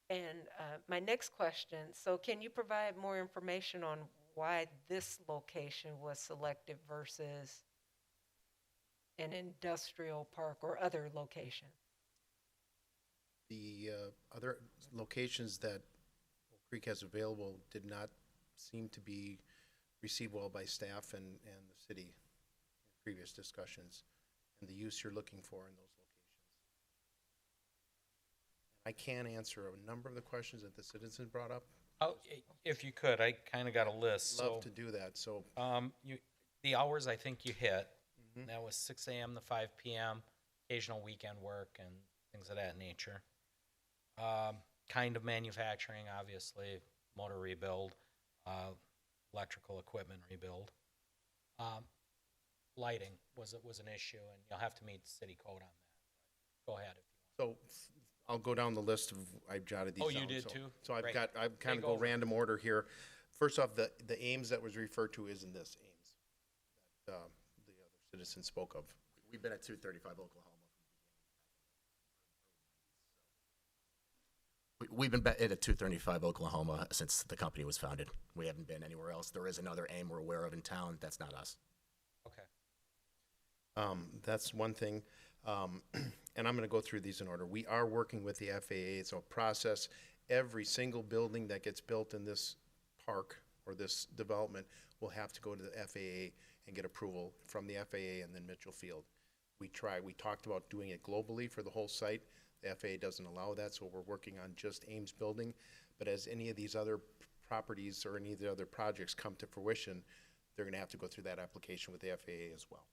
And my next question, so can you provide more information on why this location was selected versus an industrial park or other location? The other locations that Oak Creek has available did not seem to be received well by staff and the city in previous discussions, and the use you're looking for in those locations. I can answer a number of the questions that the citizens brought up. Oh, if you could, I kind of got a list. Love So, to do that, so the hours I think you hit, Mhm. that was 6 a.m. to 5 p.m., occasional weekend work and things of that nature. Kind of manufacturing, obviously, motor rebuild, electrical equipment rebuild. Lighting was an issue, and you'll have to meet city code on that. Go ahead if you want. So I'll go down the list of, I've jotted these Oh, down. you did so- too? So I've Great. got, I've kind Take of go over. random order here. First off, the Ames that was referred to isn't this Ames that the other citizen spoke of. We've been at 235 Oklahoma. We've been at 235 Oklahoma since the company was founded. We haven't been anywhere else. There is another AIM we're aware of in town. That's not us. Okay. That's one thing. And I'm going to go through these in order. We are working with the FAA, so process every single building that gets built in this park or this development will have to go to the FAA and get approval from the FAA and then Mitchell Field. We talked about doing it globally for the whole site. The FAA doesn't allow that, so we're working on just Ames building. But as any of these other properties or any of the other projects come to fruition, they're going to have to go through that application with the FAA as well.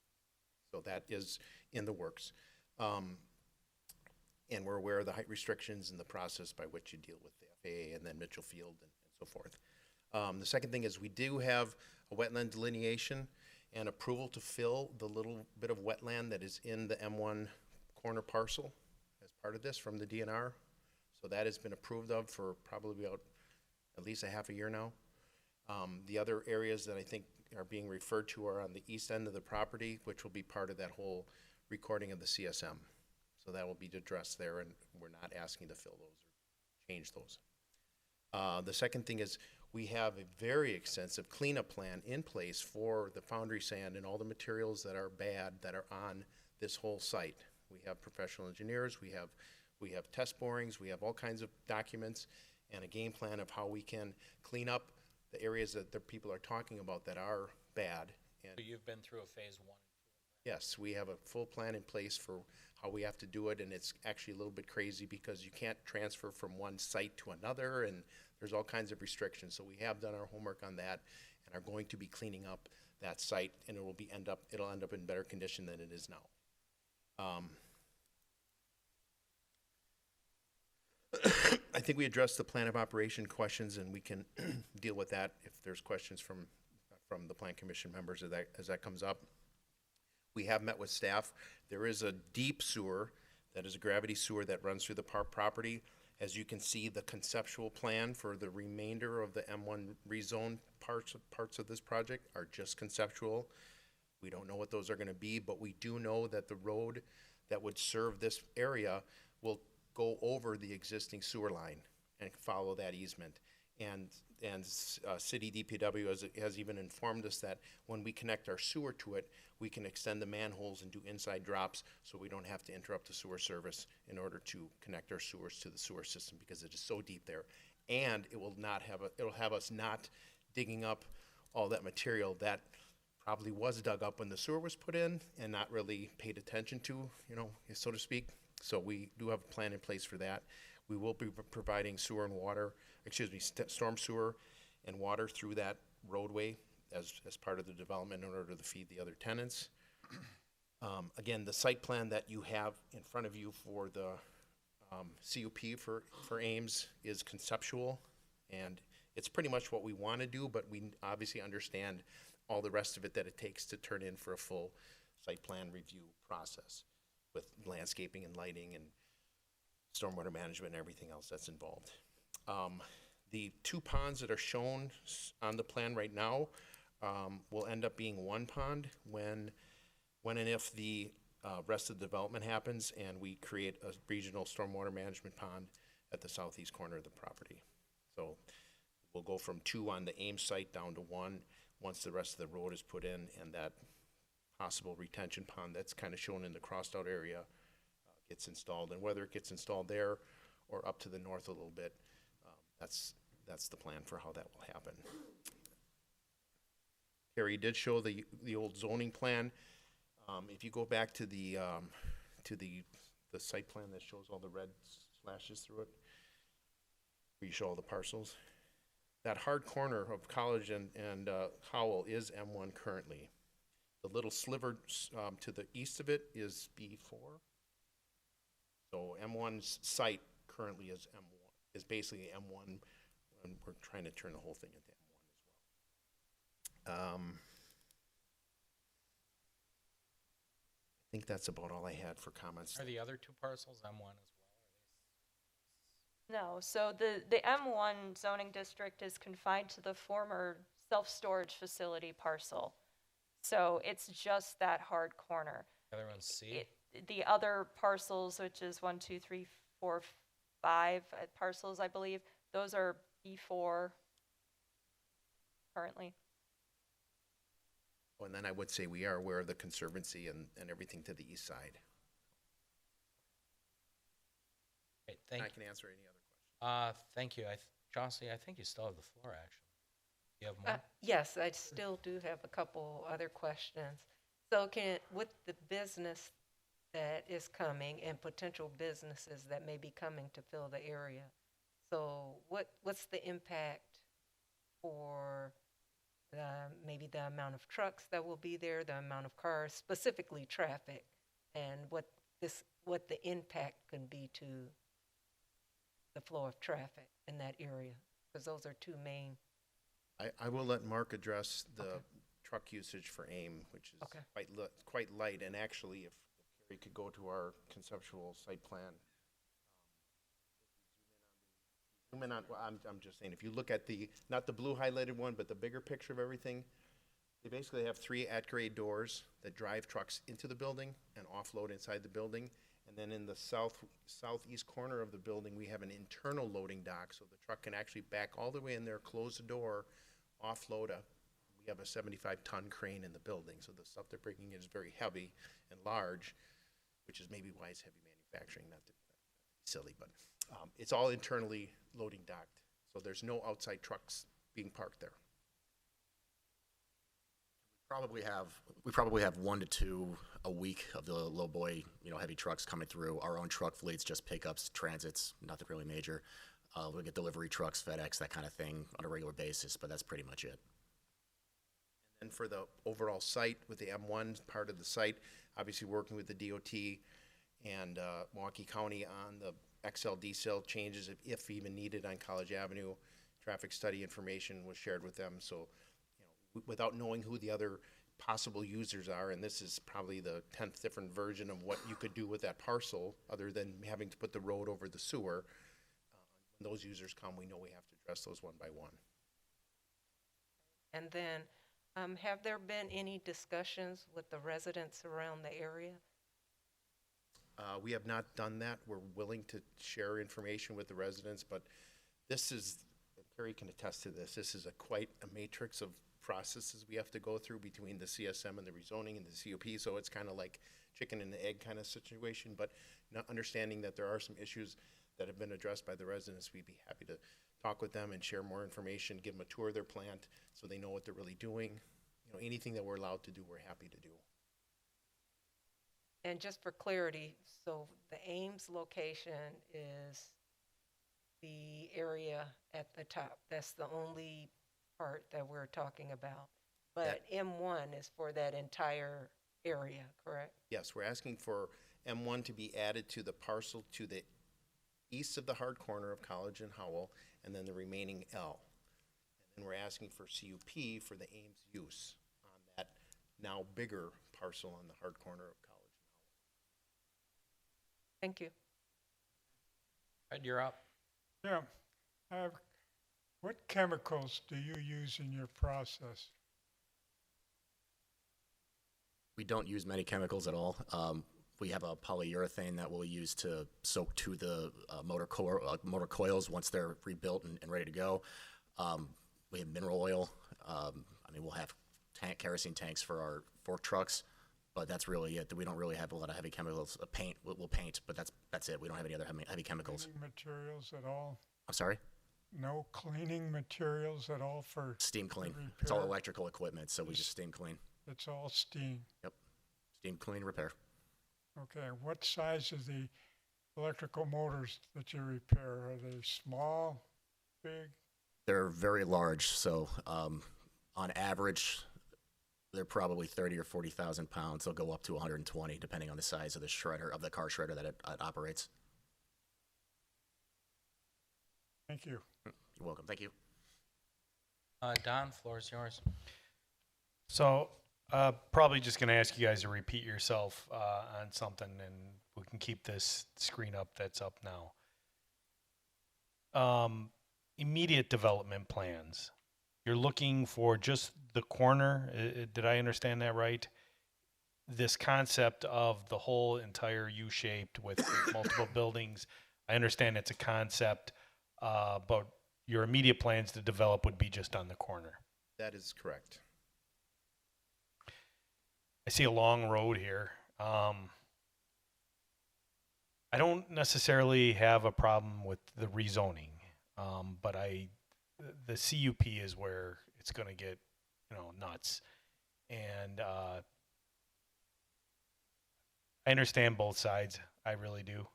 So that is in the works. And we're aware of the height restrictions and the process by which you deal with the FAA and then Mitchell Field and so forth. The second thing is we do have a wetland delineation and approval to fill the little bit of wetland that is in the M1 corner parcel as part of this from the DNR. So that has been approved of for probably about at least a half a year now. The other areas that I think are being referred to are on the east end of the property, which will be part of that whole recording of the CSM. So that will be addressed there, and we're not asking to fill those or change those. The second thing is we have a very extensive cleanup plan in place for the foundry sand and all the materials that are bad that are on this whole site. We have professional engineers, we have test borings, we have all kinds of documents and a game plan of how we can clean up the areas that the people are talking about that are bad. And So you've been through a phase 1 and 2. yes, we have a full plan in place for how we have to do it, and it's actually a little bit crazy because you can't transfer from one site to another, and there's all kinds of restrictions. So we have done our homework on that and are going to be cleaning up that site, and it'll end up in better condition than it is now. I think we addressed the plan of operation questions, and we can deal with that if there's questions from the plan commission members as that comes up. We have met with staff. There is a deep sewer that is a gravity sewer that runs through the park property. As you can see, the conceptual plan for the remainder of the M1 rezone parts of this project are just conceptual. We don't know what those are going to be, but we do know that the road that would serve this area will go over the existing sewer line and follow that easement. And city DPW has even informed us that when we connect our sewer to it, we can extend the manholes and do inside drops so we don't have to interrupt the sewer service in order to connect our sewers to the sewer system because it is so deep there. And it will it'll have us not digging up all that material that probably was dug up when the sewer was put in and not really paid attention to, so to speak. So we do have a plan in place for that. We will be providing storm sewer and water through that roadway as part of the development in order to feed the other tenants. Again, the site plan that you have in front of you for the CUP for Ames is conceptual, and it's pretty much what we want to do, but we obviously understand all the rest of it that it takes to turn in for a full site plan review process with landscaping and lighting and stormwater management and everything else that's involved. The two ponds that are shown on the plan right now will end up being one pond when and if the rest of the development happens and we create a regional stormwater management pond at the southeast corner of the property. So we'll go from 2 on the Ames site down to 1 once the rest of the road is put in, and that possible retention pond that's kind of shown in the crossed out area gets installed. And whether it gets installed there or up to the north a little bit, that's the plan for how that will happen. Carrie did show the old zoning plan. If you go back to the site plan that shows all the red slashes through it, where you show all the parcels, that hard corner of College and Howell is M1 currently. The little sliver to the east of it is B4. So M1's site currently is M1, is basically M1, and we're trying to turn the whole thing into M1 as well. I think that's about all I had for comments. Are the other 2 parcels M1 as well? No, so the M1 zoning district is confined to the former self-storage facility parcel. So it's just that hard corner. The other one's C? The other parcels, which is 1, 2, 3, 4, 5 parcels, I believe, those are B4 currently. And then I would say we are aware of the Conservancy and everything to the east side. Okay, thank I can answer any other questions. Thank you. Chauncey, I think you still have the floor, actually. You have more? Yes, I still do have a couple other questions. So with the business that is coming and potential businesses that may be coming to fill the area, so what's the impact for maybe the amount of trucks that will be there, the amount of cars, specifically traffic, and what the impact can be to the flow of traffic in that area? Because those are 2 main. I will let Mark address the truck usage for AIM, which is quite light. And actually, if Carrie could go to our conceptual site plan. Zoom in on, well, I'm just saying, if you look at not the blue highlighted one, but the bigger picture of everything, they basically have 3 at-grade doors that drive trucks into the building and offload inside the building. And then in the southeast corner of the building, we have an internal loading dock, so the truck can actually back all the way in there, close the door, offload we have a 75-ton crane in the building, so the stuff they're bringing in is very heavy and large, which is maybe why it's heavy manufacturing, not to be silly, but it's all internally loading docked, so there's no outside trucks being parked there. We probably have 1 to 2 a week of the low boy, heavy trucks coming through. Our own truck fleets, just pickups, transits, nothing really major. We get delivery trucks, FedEx, that kind of thing on a regular basis, but that's pretty much it. And for the overall site, with the M1 part of the site, obviously working with the DOT and Milwaukee County on the XL decel changes, if even needed, on College Avenue. Traffic study information was shared with them, so without knowing who the other possible users are, and this is probably the 10th different version of what you could do with that parcel, other than having to put the road over the sewer. When those users come, we know we have to address those one by one. And then, have there been any discussions with the residents around the area? We have not done that. We're willing to share information with the residents, but this is, Carrie can attest to this, quite a matrix of processes we have to go through between the CSM and the rezoning and the COP, so it's kind of like chicken and egg kind of situation, but not understanding that there are some issues that have been addressed by the residents, we'd be happy to talk with them and share more information, give them a tour of their plant so they know what they're really doing. Anything that we're allowed to do, we're happy to do. And just for clarity, so the Ames location is the area at the top. That's the only part that we're talking about. But M1 is for that entire area, correct? Yes, we're asking for M1 to be added to the parcel to the east of the hard corner of College and Howell, and then the remaining L. And then we're asking for CUP for the Ames use on that now bigger parcel on the hard corner of College and Howell. Thank you. Ed, you're up. Yeah. What chemicals do you use in your process? We don't use many chemicals at all. We have a polyurethane that we'll use to soak to the motor coils once they're rebuilt and ready to go. We have mineral oil. We'll have kerosene tanks for our fork trucks, but that's really it. We don't really have a lot of heavy chemicals. Paint, we'll paint, but that's it. We don't have any other heavy chemicals. Cleaning materials at all? I'm sorry? No cleaning materials at all for Steam clean. repair? It's all electrical equipment, so we just steam clean. It's all steam. Yep. Steam clean, repair. Okay, what size is the electrical motors that you repair? Are they small, big? They're very large, so on average, they're probably 30 or 40,000 pounds. They'll go up to 120, depending on the size of the shredder, of the car shredder that it operates. Thank you. You're welcome. Thank you. Don, floor is yours. So, probably just going to ask you guys to repeat yourself on something, and we can keep this screen up that's up now. Immediate development plans. You're looking for just the corner. Did I understand that right? This concept of the whole entire U-shaped with multiple buildings. I understand it's a concept, but your immediate plans to develop would be just on the corner. That is correct. I see a long road here. I don't necessarily have a problem with the rezoning, but the CUP is where it's going to get, nuts. And I understand both sides. I really do.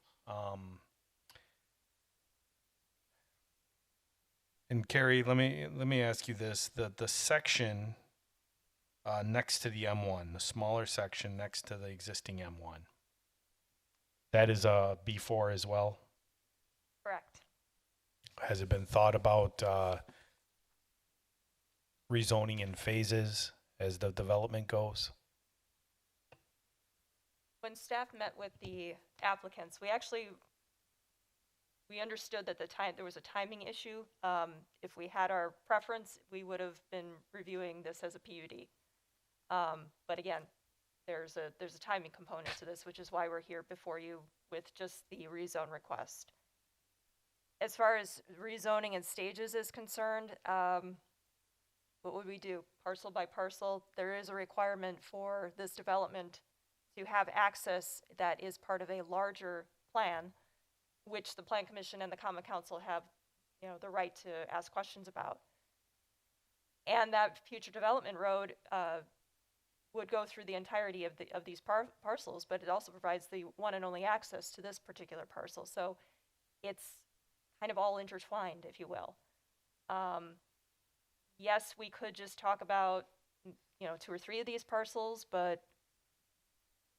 And Carrie, let me ask you this: the section next to the M1, the smaller section next to the existing M1, that is a B4 as well? Correct. Has it been thought about rezoning in phases as the development goes? When staff met with the applicants, we understood that there was a timing issue. If we had our preference, we would have been reviewing this as a PUD. But again, there's a timing component to this, which is why we're here before you with just the rezone request. As far as rezoning in stages is concerned, what would we do? Parcel by parcel, there is a requirement for this development to have access that is part of a larger plan, which the Plan Commission and the Common Council have, the right to ask questions about. And that future development road would go through the entirety of these parcels, but it also provides the one and only access to this particular parcel. So it's kind of all intertwined, if you will. Yes, we could just talk about, 2 or 3 of these parcels, but,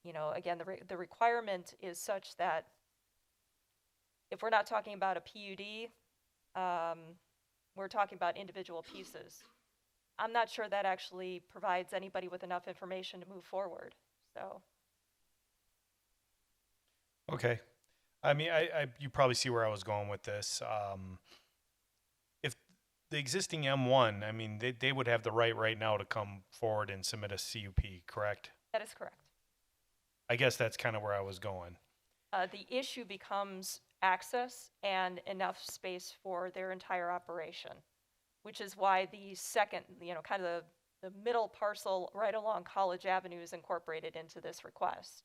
again, the requirement is such that if we're not talking about a PUD, we're talking about individual pieces. I'm not sure that actually provides anybody with enough information to move forward, so. Okay. I mean, you probably see where I was going with this. If the existing M1, I mean, they would have the right now to come forward and submit a CUP, correct? That is correct. I guess that's kind of where I was going. The issue becomes access and enough space for their entire operation, which is why the second, kind of the middle parcel right along College Avenue is incorporated into this request.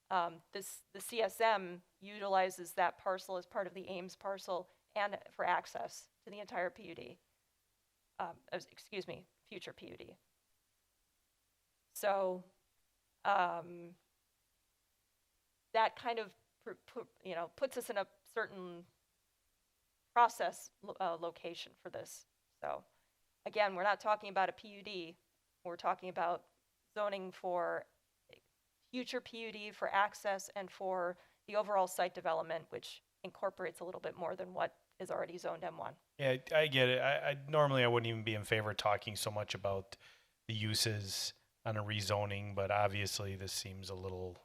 The CSM utilizes that parcel as part of the Ames parcel and for access to the entire PUD. Future PUD. So that kind of puts us in a certain process location for this. So again, we're not talking about a PUD. We're talking about zoning for future PUD for access and for the overall site development, which incorporates a little bit more than what is already zoned M1. Yeah, I get it. I normally I wouldn't even be in favor of talking so much about the uses on a rezoning, but obviously this seems a little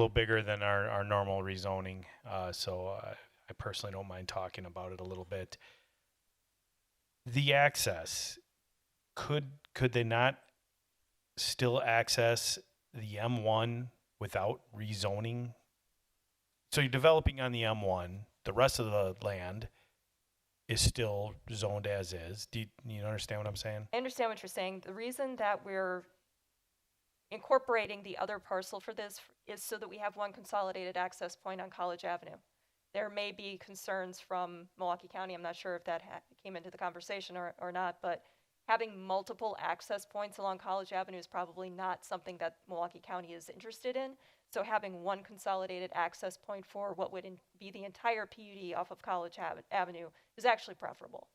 bigger than our normal rezoning. So I personally don't mind talking about it a little bit. The access, could they not still access the M1 without rezoning? So you're developing on the M1, the rest of the land is still zoned as is. Do you understand what I'm saying? I understand what you're saying. The reason that we're incorporating the other parcel for this is so that we have one consolidated access point on College Avenue. There may be concerns from Milwaukee County, I'm not sure if that came into the conversation or not, but having multiple access points along College Avenue is probably not something that Milwaukee County is interested in. So having one consolidated access point for what would be the entire PUD off of College Avenue is actually preferable.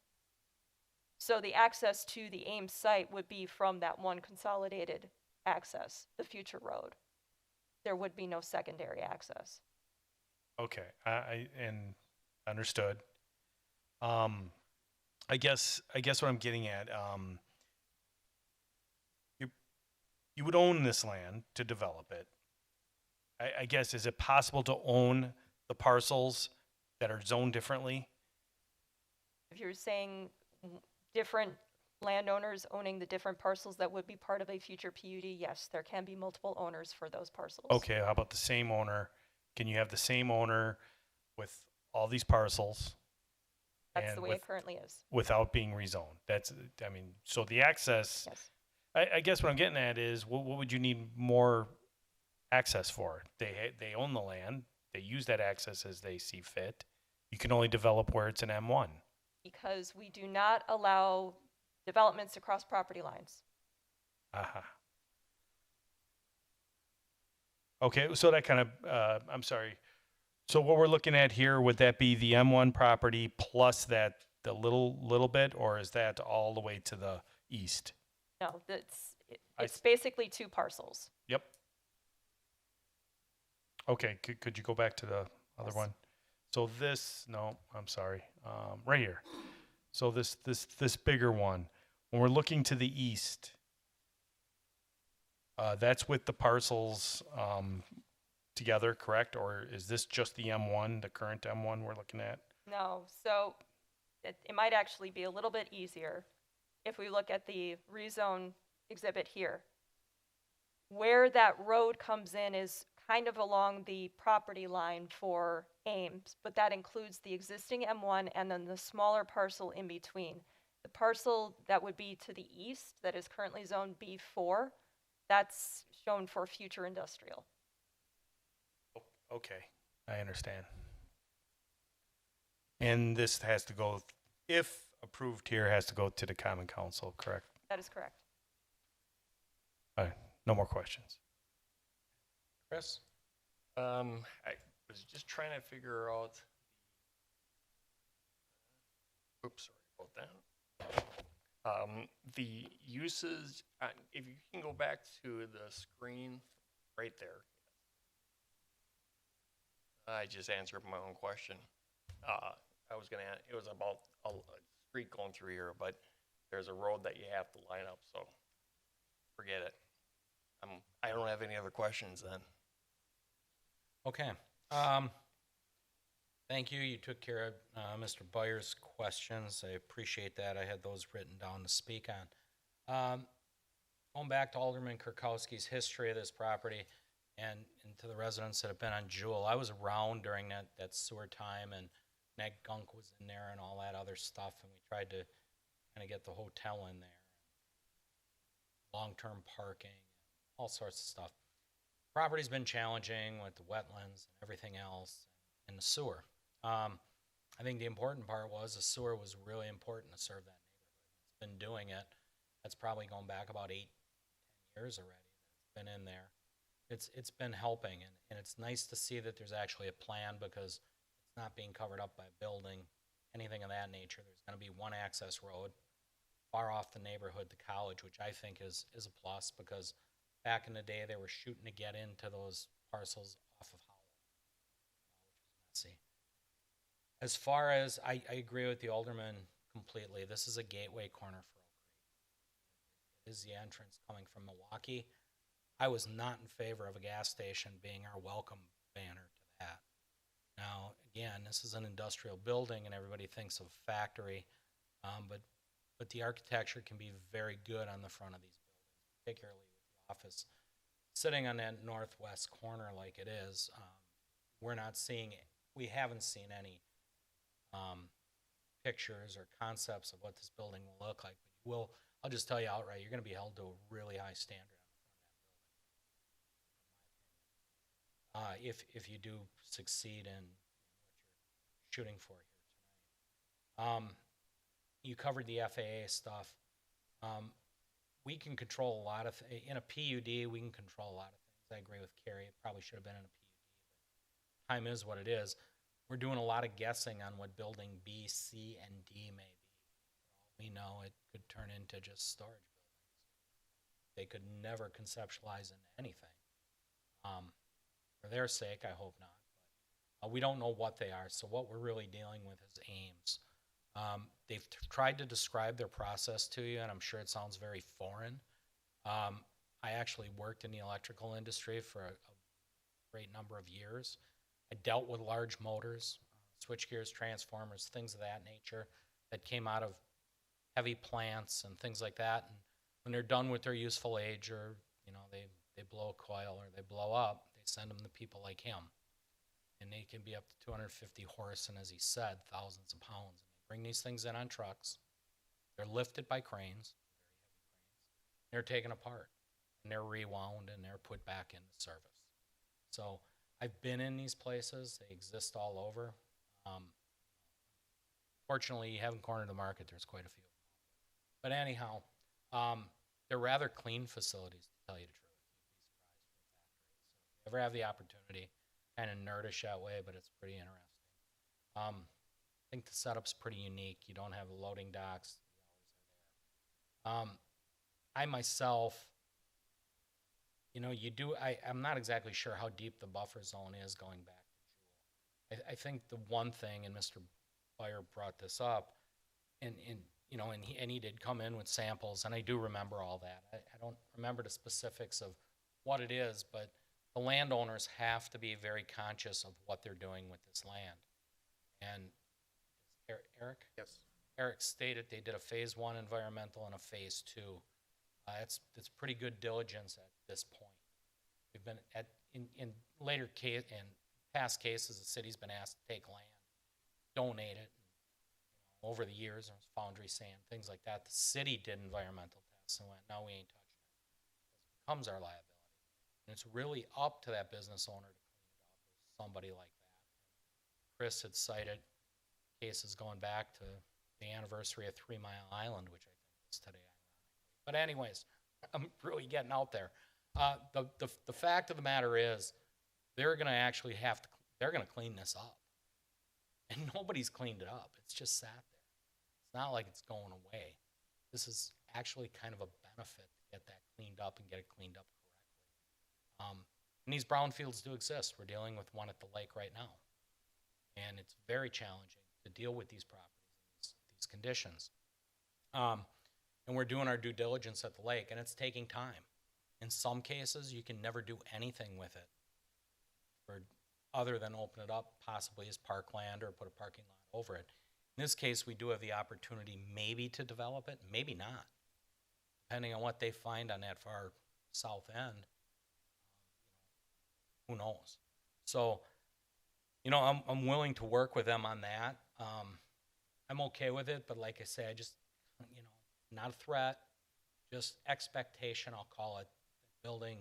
So the access to the Ames site would be from that one consolidated access, the future road. There would be no secondary access. Okay, I understood. I guess what I'm getting at, you would own this land to develop it. I guess, is it possible to own the parcels that are zoned differently? If you're saying different landowners owning the different parcels that would be part of a future PUD, yes, there can be multiple owners for those parcels. Okay, how about the same owner? Can you have the same owner with all these parcels? That's and the way it currently is. without being rezoned? So the access, Yes. I guess what I'm getting at is, what would you need more access for? They own the land, they use that access as they see fit. You can only develop where it's an M1. Because we do not allow developments across property lines. Aha. Okay, so that kind of, I'm sorry. So what we're looking at here, would that be the M1 property plus the little bit, or is that all the way to the east? No, it's basically two parcels. Yep. Okay, could you go back to the other one? So I'm sorry, right here. So this bigger one, when we're looking to the east, that's with the parcels together, correct? Or is this just the M1, the current M1 we're looking at? No, so it might actually be a little bit easier if we look at the rezone exhibit here. Where that road comes in is kind of along the property line for Ames, but that includes the existing M1 and then the smaller parcel in between. The parcel that would be to the east, that is currently zone B4, that's shown for future industrial. Okay, I understand. And this has to go, if approved here, has to go to the Common Council, correct? That is correct. All right, no more questions. Chris? I was just trying to figure out. Oops, sorry about that. The uses, if you can go back to the screen right there. I just answered my own question. It was about a street going through here, but there's a road that you have to line up, so forget it. I don't have any other questions then. Okay. Thank you. You took care of Mr. Byer's questions. I appreciate that. I had those written down to speak on. Going back to Alderman Kirkowski's history of this property and to the residents that have been on Jewel, I was around during that sewer time, and Ned Gunk was in there and all that other stuff, and we tried to kind of get the hotel in there, long-term parking, all sorts of stuff. Property's been challenging with the wetlands and everything else, and the sewer. I think the important part was the sewer was really important to serve that neighborhood. It's been doing it. That's probably going back about 8-10 years already. It's been in there. It's been helping, and it's nice to see that there's actually a plan, because it's not being covered up by a building, anything of that nature. There's going to be one access road far off the neighborhood to College, which I think is a plus, because back in the day, they were shooting to get into those parcels off of Howell, which was messy. As far as, I agree with the alderman completely. This is a gateway corner for Oak Creek. It is the entrance coming from Milwaukee. I was not in favor of a gas station being our welcome banner to that. Now, again, this is an industrial building, and everybody thinks of factory, but the architecture can be very good on the front of these buildings, particularly with the office sitting on that northwest corner like it is, we haven't seen any pictures or concepts of what this building will look like. But I'll just tell you outright, you're going to be held to a really high standard on the front of that building. If you do succeed in what you're shooting for here tonight. You covered the FAA stuff. We can control a lot of, in a PUD, we can control a lot of things. I agree with Carrie, it probably should have been in a PUD, but time is what it is. We're doing a lot of guessing on what building B, C, and D may be. For all we know, it could turn into just storage buildings. They could never conceptualize into anything. For their sake, I hope not. But we don't know what they are, so what we're really dealing with is aims. They've tried to describe their process to you, and I'm sure it sounds very foreign. I actually worked in the electrical industry for a great number of years. I dealt with large motors, switchgears, transformers, things of that nature that came out of heavy plants and things like that. And when they're done with their useful age, or they blow a coil or they blow up, they send them to people like him. And they can be up to 250 horse, and as he said, thousands of pounds. Bring these things in on trucks. They're lifted by cranes, very heavy cranes. They're taken apart, and they're rewound, and they're put back into service. So I've been in these places. They exist all over. Fortunately, you haven't cornered the market. There's quite a few. But anyhow, they're rather clean facilities, to tell you the truth. You'd be surprised for a factory. So if you ever have the opportunity, kind of nerdish that way, but it's pretty interesting. I think the setup's pretty unique. You don't have loading docks. The hours are there. I myself, I'm not exactly sure how deep the buffer zone is going back to Jewel. I think the one thing, and Mr. Byer brought this up, and he did come in with samples, and I do remember all that. I don't remember the specifics of what it is, but the landowners have to be very conscious of what they're doing with this land. And Eric? Yes. Eric stated they did a phase 1 environmental and a phase 2. It's pretty good diligence at this point. We've been in past cases, the city's been asked to take land, donate it. Over the years, there was foundry sand, things like that. The city did environmental tests and went, no, we ain't touching it. It becomes our liability. And it's really up to that business owner to clean it up, or somebody like that. Chris had cited cases going back to the anniversary of 3 Mile Island, which I think is today, ironically. But anyways, I'm really getting out there. The fact of the matter is, they're going to clean this up. And nobody's cleaned it up. It's just sat there. It's not like it's going away. This is actually kind of a benefit to get that cleaned up and get it cleaned up correctly. And these brownfields do exist. We're dealing with one at the lake right now. And it's very challenging to deal with these properties, these conditions. And we're doing our due diligence at the lake, and it's taking time. In some cases, you can never do anything with it other than open it up possibly as parkland or put a parking lot over it. In this case, we do have the opportunity maybe to develop it, maybe not, depending on what they find on that far south end. Who knows? So, I'm willing to work with them on that. I'm okay with it, but like I say, I just, not a threat, just expectation, I'll call it. Building,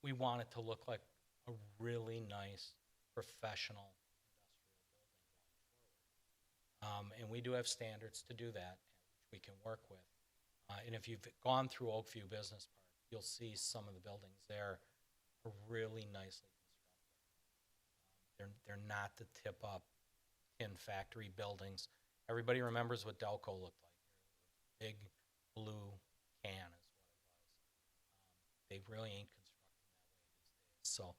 we want it to look like a really nice, professional industrial building going forward. And we do have standards to do that, which we can work with. And if you've gone through Oakview Business Park, you'll see some of the buildings there are really nicely constructed. They're not the tip-up tin factory buildings. Everybody remembers what Delco looked like. Big blue can is what it was. They really ain't constructing that way these days.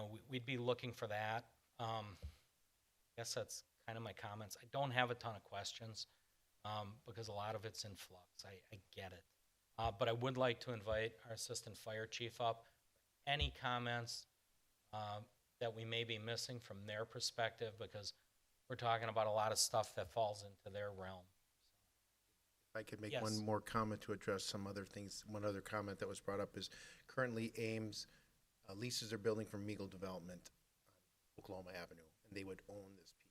So, we'd be looking for that. I guess that's kind of my comments. I don't have a ton of questions because a lot of it's in flux. I get it. But I would like to invite our Assistant Fire Chief up. Any comments that we may be missing from their perspective, because we're talking about a lot of stuff that falls into their realm. If I could make Yes. one more comment to address some other things. One other comment that was brought up is currently Ames leases their building from Meagle Development on Oklahoma Avenue, and they would own this piece.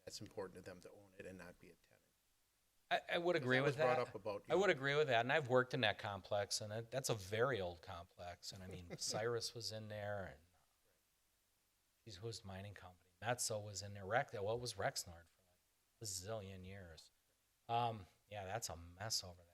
That's important to them to own it and not be a tenant. I would agree That was with brought that. up about, I would agree with that, and I've worked in that complex, and that's a very old complex. And I mean, Cyrus was in there, and geez, who was the mining company? Metso was in there. What was Rexnord for like a zillion years? Yeah, that's a mess over there.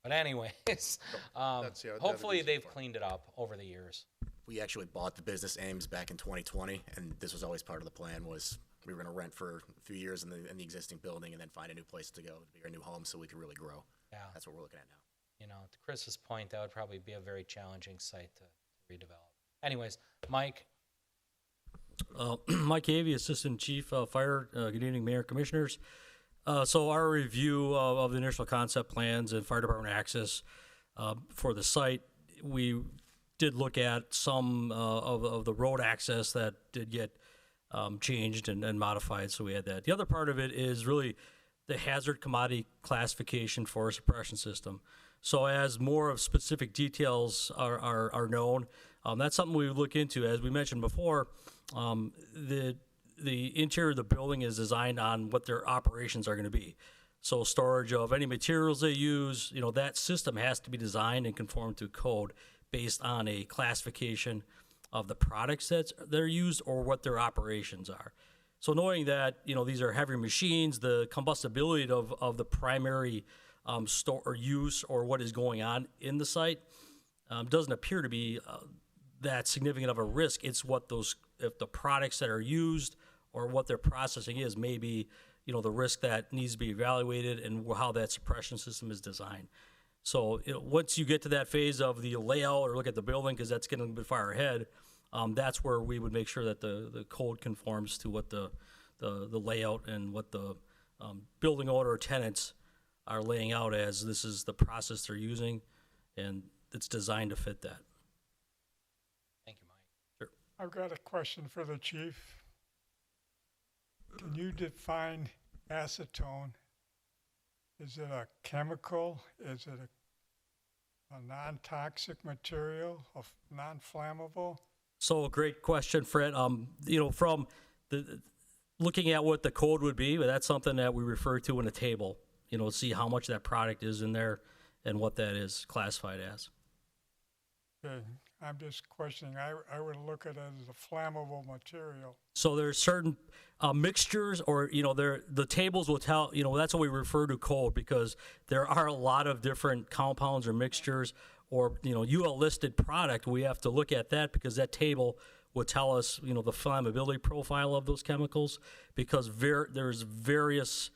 But anyways, that's the other hopefully reason they've for it. cleaned it up over the years. We actually bought the business Ames back in 2020, and this was always part of the plan. Was we were going to rent for a few years in the existing building, and then find a new place to go to be our new home, so we could really grow. Yeah, That's what we're looking at now. you know, to Chris's point, that would probably be a very challenging site to redevelop. Anyways, Mike. Mike Avey, Assistant Chief of Fire. Good evening, Mayor, Commissioners. So our review of the initial concept plans and fire department access for the site, we did look at some of the road access that did get changed and modified, so we had that. The other part of it is really the hazard commodity classification for a suppression system. So as more of specific details are known, that's something we would look into. As we mentioned before, the interior of the building is designed on what their operations are going to be. So storage of any materials they use, you know, that system has to be designed and conform to code based on a classification of the products they're used or what their operations are. So knowing that, you know, these are heavy machines, the combustibility of the primary store or use or what is going on in the site doesn't appear to be that significant of a risk. It's what if the products that are used or what their processing is, maybe, you know, the risk that needs to be evaluated and how that suppression system is designed. So, you know, once you get to that phase of the layout or look at the building, because that's getting a bit far ahead, that's where we would make sure that the code conforms to what the layout and what the building owner or tenants are laying out as this is the process they're using, and it's designed to fit that. Thank you, Mike. I've got a question for the chief. Can you define acetone? Is it a chemical? Is it a non-toxic material, non-flammable? So great question, Fred. You know, from looking at what the code would be, but that's something that we refer to in a table, you know, see how much that product is in there and what that is classified as. Okay, I'm just questioning. I would look at it as a flammable material. So there's certain mixtures, or, you know, the tables will tell, you know, that's what we refer to code, because there are a lot of different compounds or mixtures, or, you know, UL listed product. We have to look at that because that table will tell us, you know, the flammability profile of those chemicals, because there's various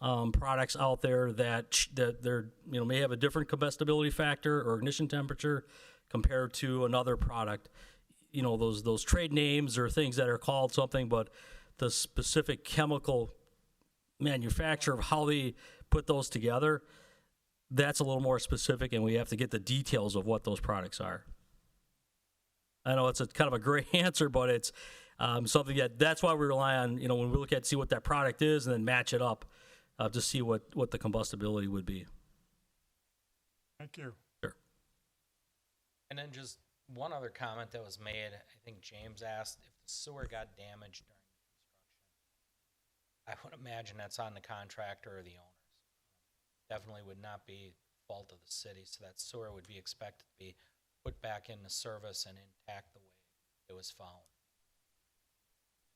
products out there that they're, you know, may have a different combustibility factor or ignition temperature compared to another product. You know, those trade names or things that are called something, but the specific chemical manufacture of how they put those together, that's a little more specific, and we have to get the details of what those products are. I know it's a kind of a great answer, but it's something that's why we rely on, you know, when we look at see what that product is and then match it up to see what the combustibility would be. Thank you. Sure. And then just one other comment that was made, I think James asked if the sewer got damaged during construction. I would imagine that's on the contractor or the owners. Definitely would not be fault of the city, so that sewer would be expected to be put back into service and intact the way it was found.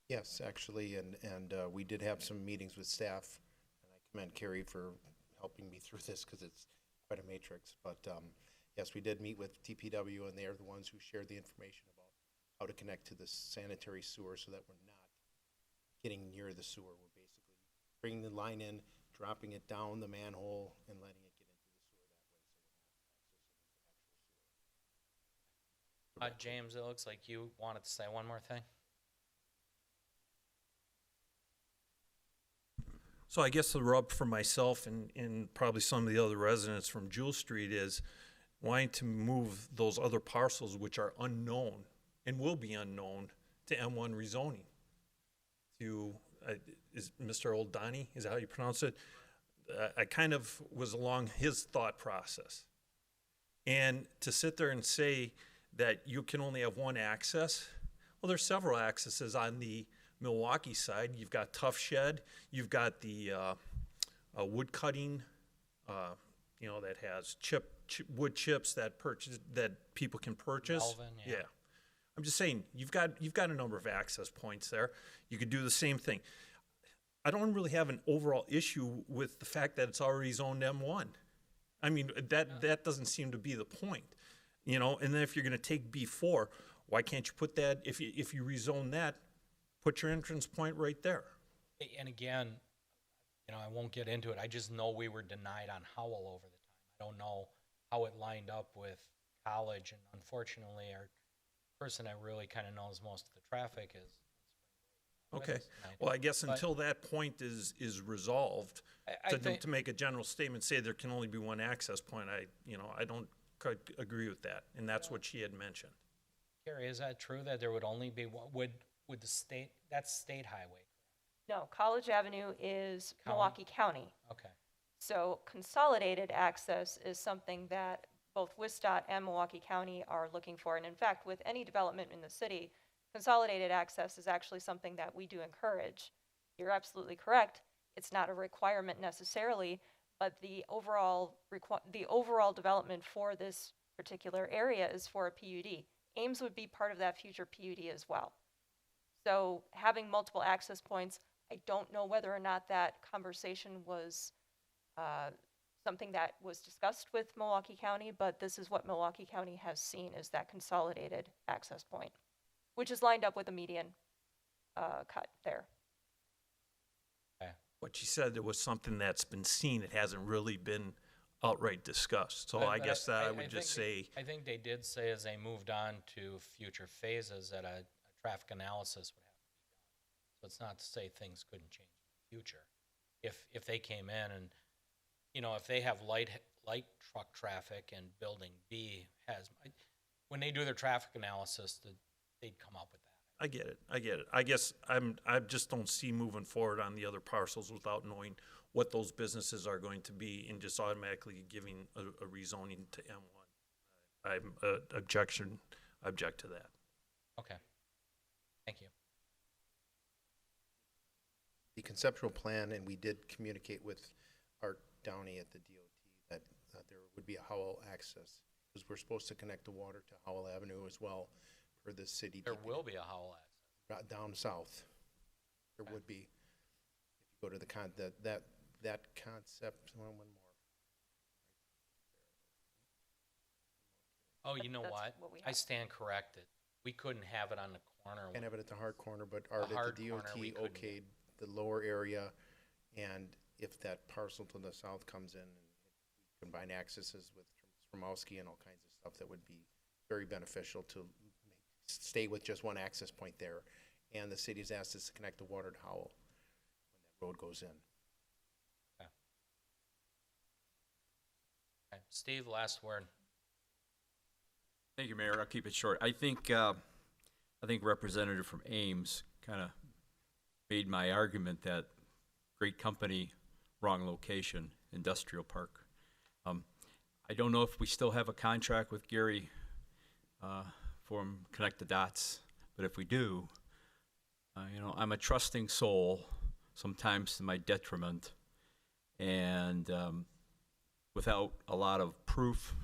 Yes, actually, and we did have some meetings with staff, and I commend Carrie for helping me through this because it's quite a matrix. But yes, we did meet with TPW, and they are the ones who shared the information about how to connect to the sanitary sewer so that we're not getting near the sewer. We're basically bringing the line in, dropping it down the manhole, and letting it get into the sewer that way, so we're not accessing the actual sewer. James, it looks like you wanted to say one more thing. So I guess the rub for myself and probably some of the other residents from Jewel Street is wanting to move those other parcels, which are unknown and will be unknown, to M1 rezoning. To, is Mr. Old Donnie, is that how you pronounce it? I kind of was along his thought process. And to sit there and say that you can only have one access, well, there's several accesses on the Milwaukee side. You've got Tough Shed, you've got the wood cutting, that has wood chips that people can purchase. Melvin, yeah. I'm just saying, you've got a number of access points there. You could do the same thing. I don't really have an overall issue with the fact that it's already zoned M1. I mean, that doesn't seem to be the point, and then if you're gonna take B4, why can't you put that, if you rezone that, put your entrance point right there? And again, I won't get into it. I just know we were denied on Howell over the time. I don't know how it lined up with College, and unfortunately, our person that really kind of knows most of the traffic is. Okay, tonight. well, I guess But- until that point is resolved, I think, to make a general statement, say there can only be one access point, I don't quite agree with that, and that's what she had mentioned. Carrie, is that true that there would only be one, would the state, that's state highway? No, College Avenue is County? Milwaukee County. Okay, So consolidated access is something that both WISDOT and Milwaukee County are looking for. And in fact, with any development in the city, consolidated access is actually something that we do encourage. You're absolutely correct. It's not a requirement necessarily, but the overall development for this particular area is for a PUD. Ames would be part of that future PUD as well. So having multiple access points, I don't know whether or not that conversation was something that was discussed with Milwaukee County, but this is what Milwaukee County has seen as that consolidated access point, which is lined up with a median cut there. What she said, it was something that's been seen, it hasn't really been outright discussed, so I But guess that I would think just say, I think they did say as they moved on to future phases that a traffic analysis would have to be done. So it's not to say things couldn't change in the future. If they came in and, if they have light truck traffic and building B when they do their traffic analysis, they'd come up with that. I get it. I guess I just don't see moving forward on the other parcels without knowing what those businesses are going to be and just automatically giving a rezoning to M1. I object to that. Okay. Thank you. The conceptual plan, and we did communicate with Art Downey at the DOT that there would be a Howell access, because we're supposed to connect the water to Howell Avenue as well for the city. There will be a Howell access. Down south. There would be. If you go to that concept, one more. Oh, you know That's what? what we I have. stand corrected. We couldn't have it on the corner. Can't have it at the hard corner, but Art at hard the corner, DOT we couldn't. okayed the lower area, and if that parcel to the south comes in, and combine accesses with Stromowski and all kinds of stuff, that would be very beneficial to stay with just one access point there. And the city's asked us to connect the water to Howell when that road goes in. Okay. Steve, last word. Thank you, Mayor. I'll keep it short. I think Representative from Ames kind of made my argument that great company, wrong location, industrial park. I don't know if we still have a contract with Gary for Connect the Dots, but if we do, I'm a trusting soul, sometimes to my detriment, and without a lot of proof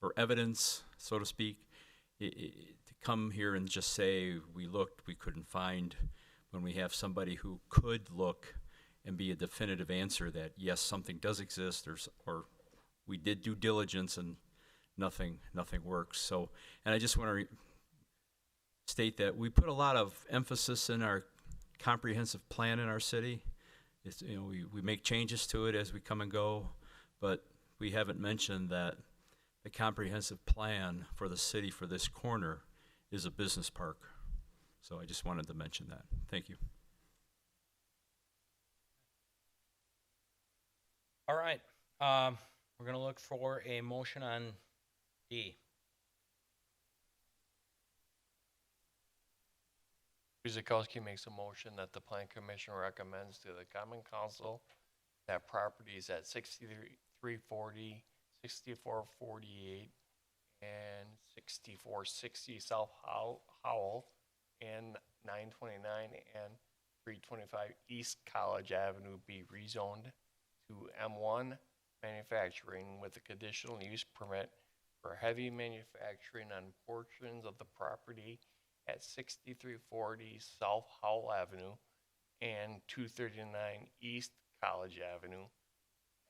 or evidence, so to speak, to come here and just say we looked, we couldn't find, when we have somebody who could look and be a definitive answer that yes, something does exist, or we did due diligence and nothing works. So, and I just want to state that we put a lot of emphasis in our comprehensive plan in our city. It's, we make changes to it as we come and go, but we haven't mentioned that the comprehensive plan for the city for this corner is a business park. So I just wanted to mention that. Thank you. All right. We're going to look for a motion on D. Guzekowski makes a motion that the Plan Commission recommends to the Common Council that properties at 6340, 6448, and 6460 South Howell, and 929 and 325 East College Avenue be rezoned to M1 manufacturing with a conditional use permit for heavy manufacturing on portions of the property at 6340 South Howell Avenue and 239 East College Avenue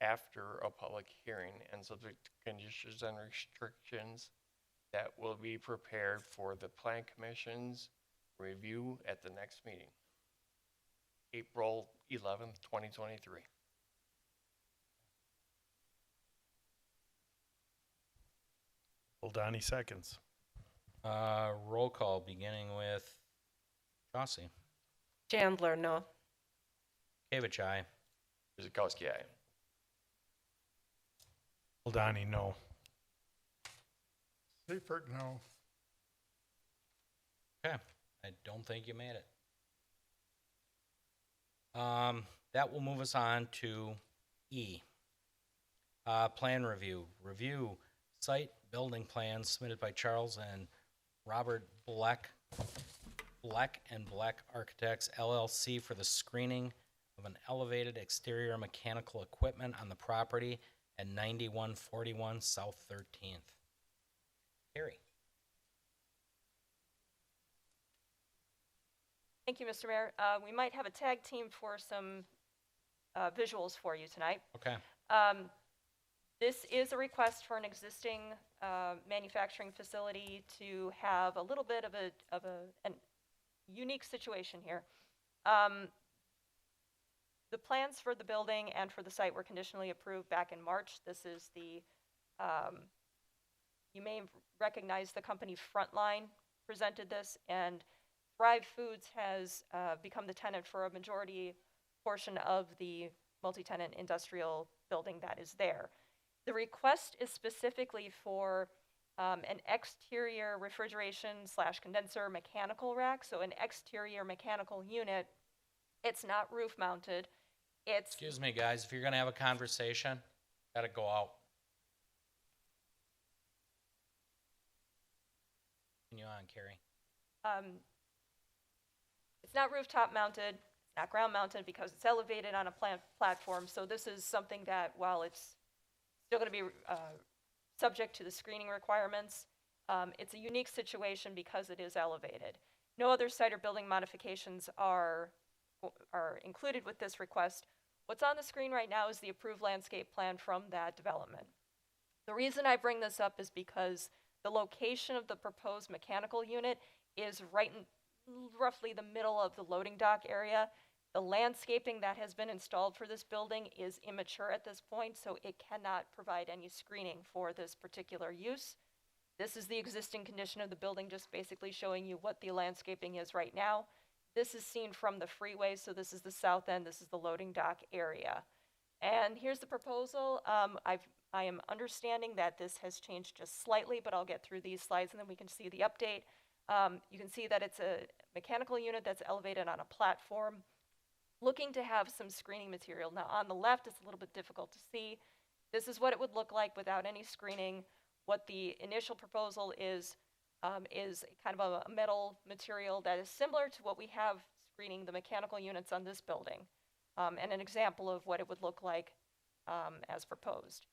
after a public hearing and subject to conditions and restrictions that will be prepared for the Plan Commission's review at the next meeting, April 11th, 2023. Donnie seconds. Roll call, beginning with Chauncey. Chandler, no. Kavich, aye. Kuzikowski, aye. Donnie, no. Seifert, no. Okay, I don't think you made it. That will move us on to E. Plan review. Review site building plans submitted by Charles and Robert Black and Black Architects LLC for the screening of an elevated exterior mechanical equipment on the property at 9141 South 13th. Harry. Thank you, Mr. Mayor. We might have a tag team for some visuals for you tonight. Okay. This is a request for an existing manufacturing facility to have a little bit of an unique situation here. The plans for the building and for the site were conditionally approved back in March. This is the, you may recognize the company Frontline presented this, and Thrive Foods has become the tenant for a majority portion of the multi-tenant industrial building that is there. The request is specifically for an exterior refrigeration / condenser mechanical rack, so an exterior mechanical unit. It's not roof mounted. It's Excuse me, guys, if you're gonna have a conversation, gotta go out. Continue on, Carrie. It's not rooftop mounted, it's not ground mounted because it's elevated on a platform. So this is something that, while it's still going to be subject to the screening requirements, it's a unique situation because it is elevated. No other site or building modifications are included with this request. What's on the screen right now is the approved landscape plan from that development. The reason I bring this up is because the location of the proposed mechanical unit is right in roughly the middle of the loading dock area. The landscaping that has been installed for this building is immature at this point, so it cannot provide any screening for this particular use. This is the existing condition of the building, just basically showing you what the landscaping is right now. This is seen from the freeway, so this is the south end, this is the loading dock area. And here's the proposal. I am understanding that this has changed just slightly, but I'll get through these slides and then we can see the update. You can see that it's a mechanical unit that's elevated on a platform, looking to have some screening material. Now on the left, it's a little bit difficult to see. This is what it would look like without any screening. What the initial proposal is kind of a metal material that is similar to what we have screening the mechanical units on this building, and an example of what it would look like as proposed.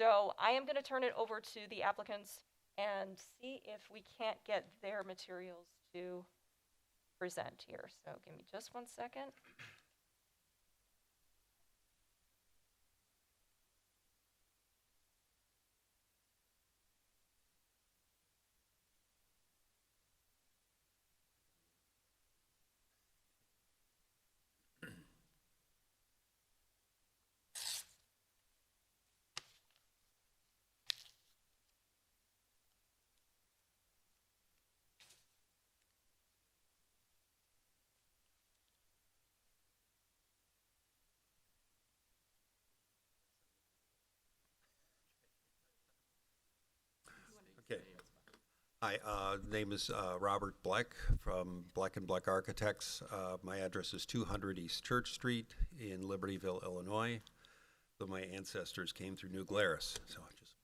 So I am going to turn it over to the applicants and see if we can't get their materials to present here. So give me just 1 second. Okay. Hi, name is Robert Black from Black and Black Architects. My address is 200 East Church Street in Libertyville, Illinois. of my ancestors came through New Glarus, so I just.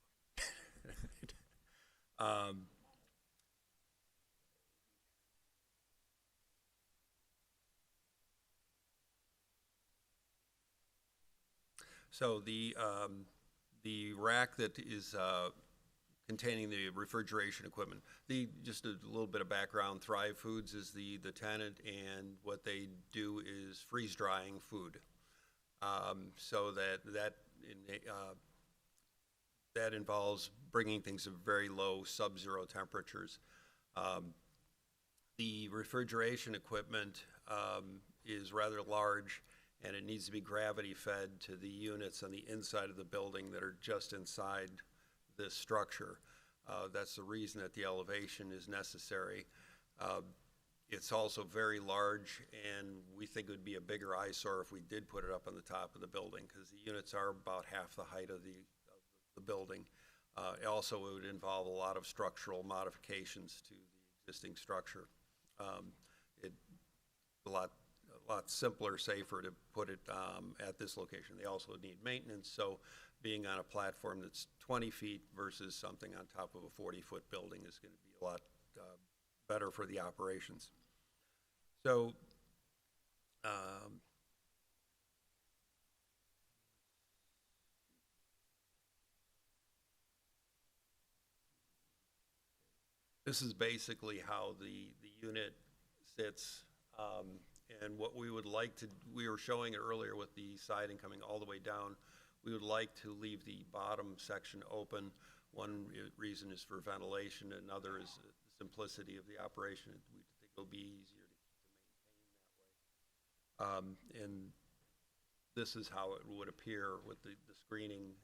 So the rack that is containing the refrigeration equipment. Just a little bit of background, Thrive Foods is the tenant, and what they do is freeze drying food. So that involves bringing things to very low sub-zero temperatures. The refrigeration equipment is rather large, and it needs to be gravity fed to the units on the inside of the building that are just inside this structure. That's the reason that the elevation is necessary. It's also very large, and we think it would be a bigger eyesore if we did put it up on the top of the building, because the units are about half the height of the building. Also, it would involve a lot of structural modifications to the existing structure. It's a lot simpler, safer to put it at this location. They also need maintenance, so being on a platform that's 20 feet versus something on top of a 40-foot building is going to be a lot better for the operations. So this is basically how the unit sits. And what we would like to, we were showing it earlier with the siding coming all the way down, we would like to leave the bottom section open. One reason is for ventilation, another is the simplicity of the operation. We think it'll be easier to maintain that way. And this is how it would appear with the screening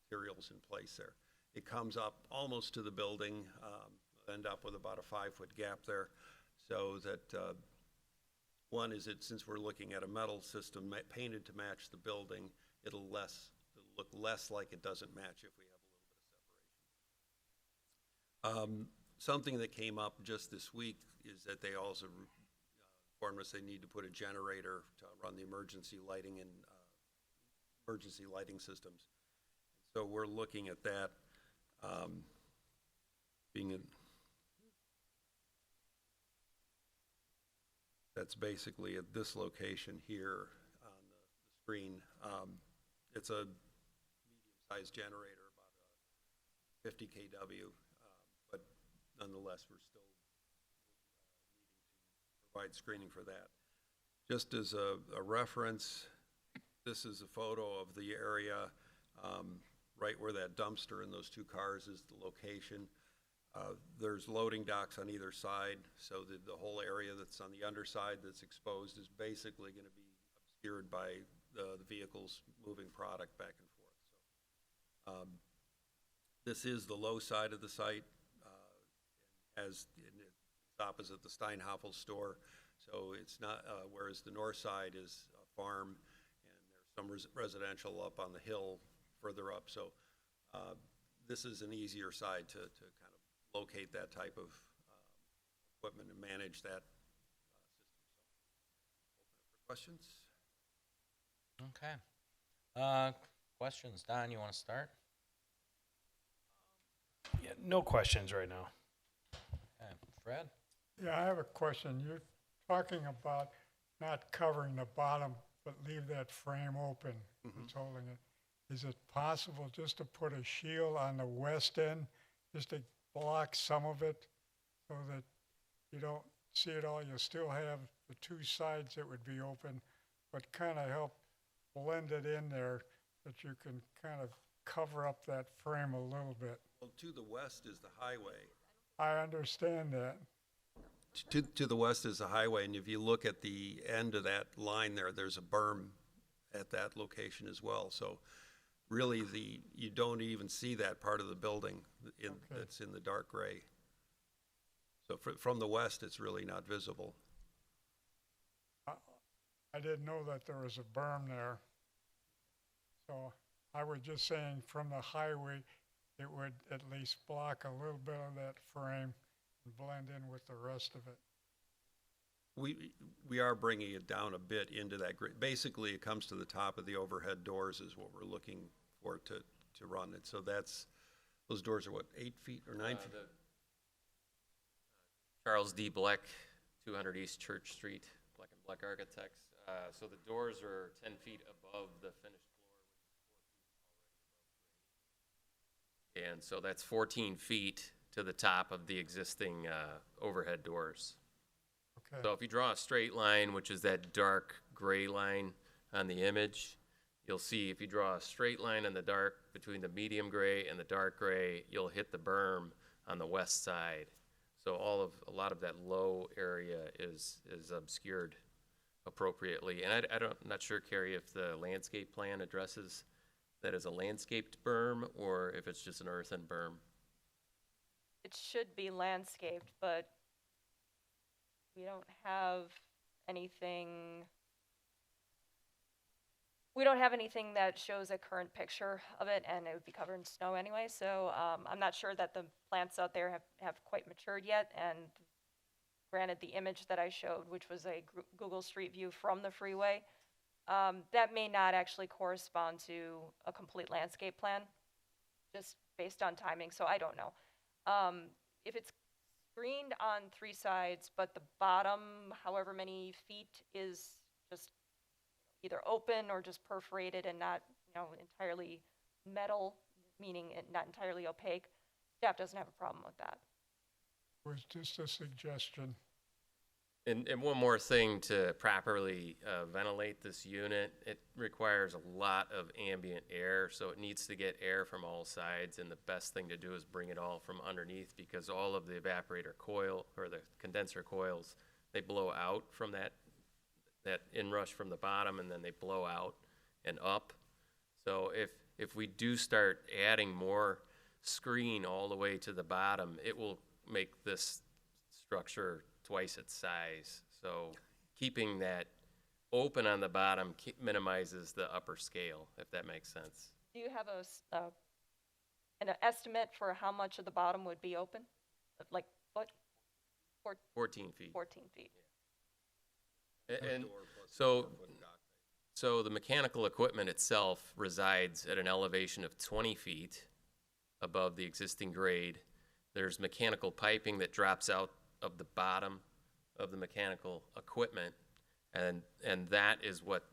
materials in place there. It comes up almost to the building, end up with about a 5-foot gap there, so that one is since we're looking at a metal system painted to match the building, it'll look less like it doesn't match if we have a little bit of separation. Something that came up just this week is that they also informed us they need to put a generator to run the emergency lighting and emergency lighting systems. So we're looking at that that's basically at this location here on the screen. It's a medium-sized generator, about a 50 kW, but nonetheless, we're still needing to provide screening for that. Just as a reference, this is a photo of the area right where that dumpster and those 2 cars is the location. There's loading docks on either side, so the whole area that's on the underside that's exposed is basically going to be obscured by the vehicles moving product back and forth. So, this is the low side of the site, it's opposite the Steinhoffel store, so it's not, whereas the north side is a farm, and there's some residential up on the hill further up, so this is an easier side to kind of locate that type of equipment and manage that system. So, open up for questions? Okay. Questions? Don, you want to start? Yeah, no questions right now. Okay. Fred? Yeah, I have a question. You're talking about not covering the bottom, but leave that frame open that's holding it. Is it possible just to put a shield on the west end, just to block some of it so that you don't see it all? You'll still have the 2 sides that would be open, but kind of help blend it in there, that you can kind of cover up that frame a little bit. Well, to the west is the highway. I understand that. To the west is the highway, and if you look at the end of that line there, there's a berm at that location as well. So really, you don't even see that part of the building that's in the dark gray. So from the west, it's really not visible. I didn't know that there was a berm there. So I was just saying from the highway, it would at least block a little bit of that frame and blend in with the rest of it. we are bringing it down a bit into that grade. Basically, it comes to the top of the overhead doors is what we're looking for to run it. So those doors are what, 8 feet or 9 feet? Charles D. Black, 200 East Church Street, Black and Black Architects. So the doors are 10 feet above the finished floor, and so that's 14 feet to the top of the existing overhead doors. Okay. So if you draw a straight line, which is that dark gray line on the image, you'll see if you draw a straight line in the dark between the medium gray and the dark gray, you'll hit the berm on the west side. So a lot of that low area is obscured appropriately. And I'm not sure, Carrie, if the landscape plan addresses that as a landscaped berm or if it's just an earthen berm. It should be landscaped, but we don't have anything. We don't have anything that shows a current picture of it, and it would be covered in snow anyway. So I'm not sure that the plants out there have quite matured yet. And granted, the image that I showed, which was a Google Street View from the freeway, that may not actually correspond to a complete landscape plan, just based on timing. So I don't know. If it's screened on 3 sides, but the bottom, however many feet, is just either open or just perforated and not, entirely metal, meaning it not entirely opaque, staff doesn't have a problem with that. It was just a suggestion. And one more thing, to properly ventilate this unit, it requires a lot of ambient air, so it needs to get air from all sides, and the best thing to do is bring it all from underneath, because all of the evaporator coil, or the condenser coils, they blow out from that inrush from the bottom, and then they blow out and up. So if we do start adding more screen all the way to the bottom, it will make this structure twice its size. So keeping that open on the bottom minimizes the upper scale, if that makes sense. Do you have an estimate for how much of the bottom would be open? Like foot? 14 feet. 14 feet. And so the mechanical equipment itself resides at an elevation of 20 feet above the existing grade. There's mechanical piping that drops out of the bottom of the mechanical equipment, and that is what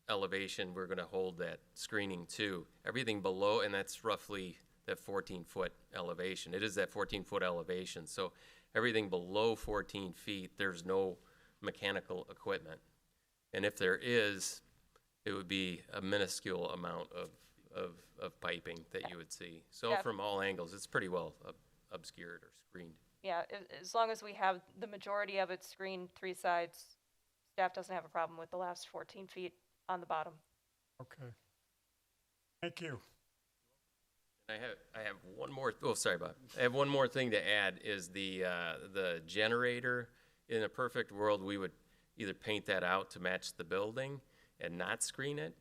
elevation we're going to hold that screening to. Everything below, and that's roughly that 14-foot elevation. It is that 14-foot elevation. So everything below 14 feet, there's no mechanical equipment. And if there is, it would be a minuscule amount of piping that you would see. So Yeah. from all angles, it's pretty well obscured or screened. Yeah, as long as we have the majority of it screened 3 sides, staff doesn't have a problem with the last 14 feet on the bottom. Okay. Thank you. I have one more. Oh, sorry, Bob. I have one more thing to add. Is the generator. In a perfect world, we would either paint that out to match the building and not screen it,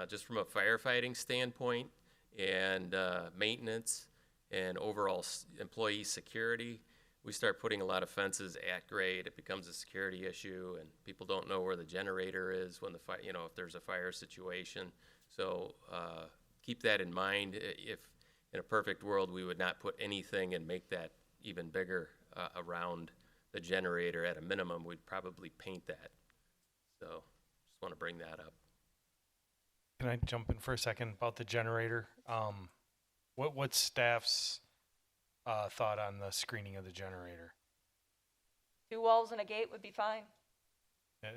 just from a firefighting standpoint and maintenance and overall employee security. We start putting a lot of fences at grade. It becomes a security issue, and people don't know where the generator is when if there's a fire situation. So keep that in mind. If in a perfect world, we would not put anything and make that even bigger around the generator. At a minimum, we'd probably paint that. So just want to bring that up. Can I jump in for a second about the generator? What's staff's thought on the screening of the generator? 2 walls and a gate would be fine.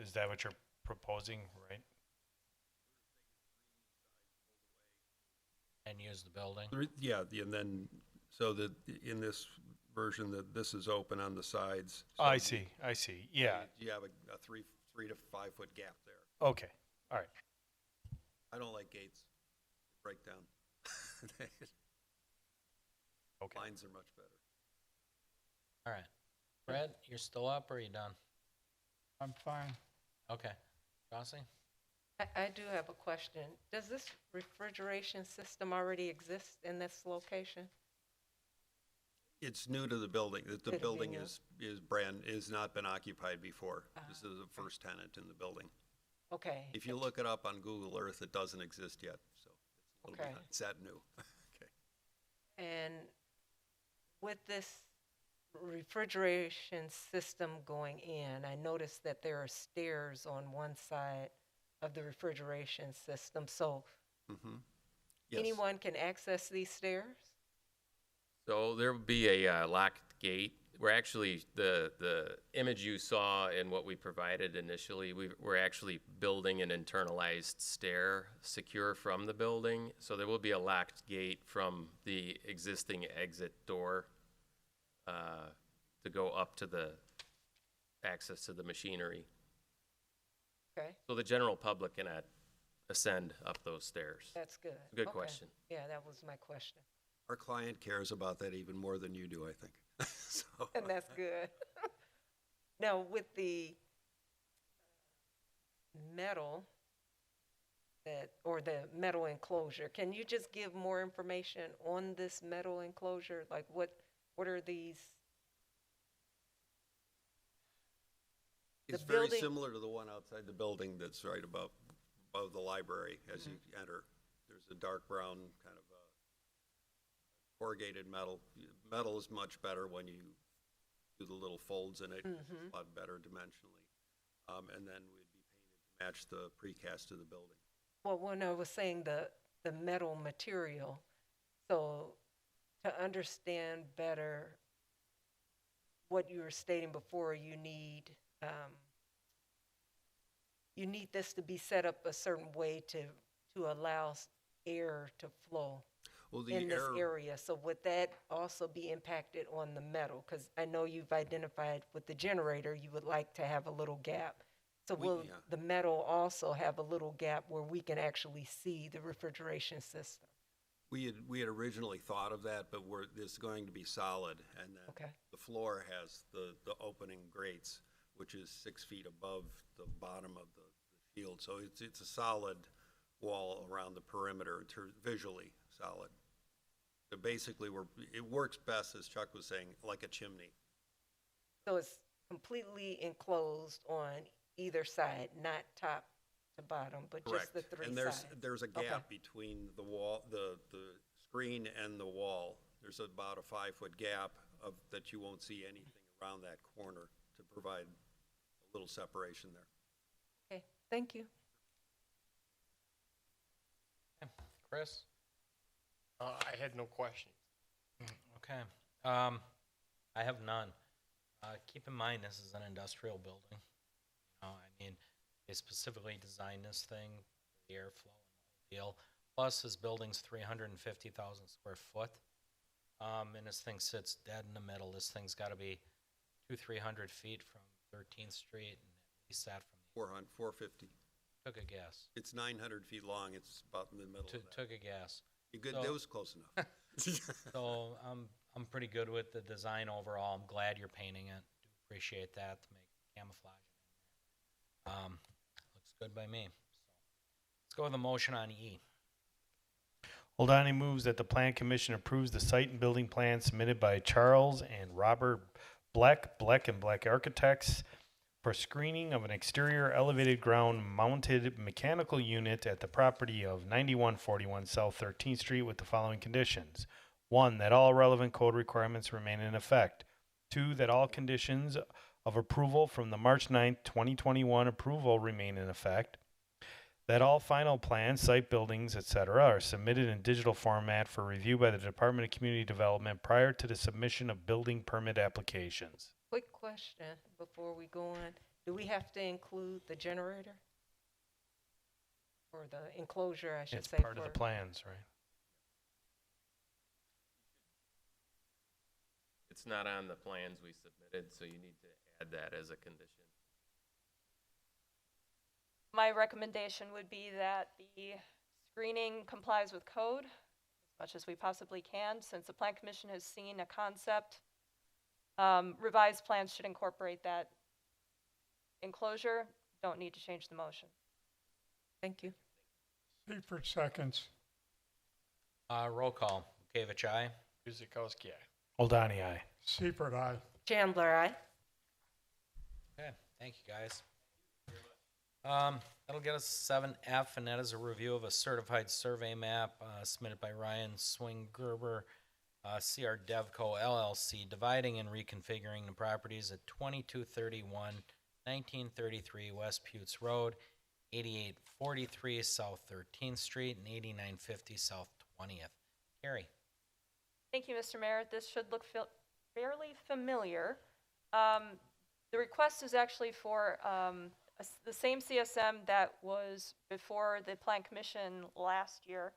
Is that what you're proposing, right? And use the building. Yeah, and then, so that in this version, that this is open on the sides. Oh, so I see, yeah. You have a 3 to 5 foot gap there. Okay, all right. I don't like gates. Break down. Okay. Lines are much better. All right. Brad, you're still up or are you done? I'm fine. Okay. Chauncey? I do have a question. Does this refrigeration system already exist in this location? It's new to the building, that the Could it be building new? is not been occupied before. This is the first tenant in the building. Okay. If you look it up on Google Earth, it doesn't exist yet, so it's a little Okay. behind. It's that new. Okay. And with this refrigeration system going in, I noticed that there are stairs on one side of the refrigeration system. So Mm-hmm. Yes. anyone can access these stairs? So there will be a locked gate. We're actually, the image you saw and what we provided initially, we're actually building an internalized stair secure from the building. So there will be a locked gate from the existing exit door to go up to the access to the machinery. Okay, So the general public cannot ascend up those stairs. that's good. Good Okay. question. Yeah, that was my question. Our client cares about that even more than you do, I think. So, And that's good. Now, with the metal or the metal enclosure, can you just give more information on this metal enclosure? Like what are these? it's The very building- similar to the one outside the building that's right above the library as you enter. There's a dark brown kind of corrugated metal. Metal is much better when you do the little folds in it. It's a lot better dimensionally. And then we'd be painted to match the precast of the building. Well, when I was saying the metal material, so to understand better what you were stating before, you need this to be set up a certain way to allow air to flow Well, the in this air, area. So would that also be impacted on the metal? Because I know you've identified with the generator, you would like to have a little gap. So will yeah. the metal also have a little gap where we can actually see the refrigeration system? we had originally thought of that, but this is going to be solid, and then Okay. the floor has the opening grates, which is 6 feet above the bottom of the shield. So it's a solid wall around the perimeter, visually solid. So basically, it works best, as Chuck was saying, like a chimney. So it's completely enclosed on either side, not top to bottom, but just the three And sides? there's a Okay. gap between the wall, the screen and the wall. There's about a 5-foot gap that you won't see anything around that corner to provide a little separation there. Okay, thank you. Chris? I had no questions. Okay. I have none. Keep in mind, this is an industrial building. I mean, they specifically designed this thing for the airflow and the whole deal. Plus, this building's 350,000 square foot. And this thing sits dead in the middle. This thing's got to be 300 feet from 13th Street, and at least that from 450. took a guess. It's 900 feet long. It's about in the middle of that. Took a guess. That was close enough. So I'm pretty good with the design overall. I'm glad you're painting it. Do appreciate that to make camouflage in there. Looks good by me. So let's go with a motion on E. Oldani moves that the Plan Commission approves the site and building plan submitted by Charles and Robert Black and Black Architects for screening of an exterior elevated ground mounted mechanical unit at the property of 9141 South 13th Street with the following conditions. 1, that all relevant code requirements remain in effect. 2, that all conditions of approval from the March 9th, 2021 approval remain in effect. That all final plans, site buildings, etc., are submitted in digital format for review by the Department of Community Development prior to the submission of building permit applications. Quick question before we go on. Do we have to include the generator? Or the enclosure, I should It's say? part of the for- plans, right? It's not on the plans we submitted, so you need to add that as a condition. My recommendation would be that the screening complies with code as much as we possibly can. Since the Plan Commission has seen a concept, revised plans should incorporate that enclosure. Don't need to change the motion. Thank you. Seifert seconds. Roll call. Lukavich, aye. Guzekowski, aye. Aldani, aye. Seifert, aye. Chandler, aye. Okay, thank you, guys. That'll get us 7F, and that is a review of a certified survey map submitted by Ryan Swing-Gerber, CR Devco LLC, dividing and reconfiguring the properties at 2231 1933 West Putes Road, 8843 South 13th Street, and 8950 South 20th. Carrie? Thank you, Mr. Mayor. This should look fairly familiar. The request is actually for the same CSM that was before the Plan Commission last year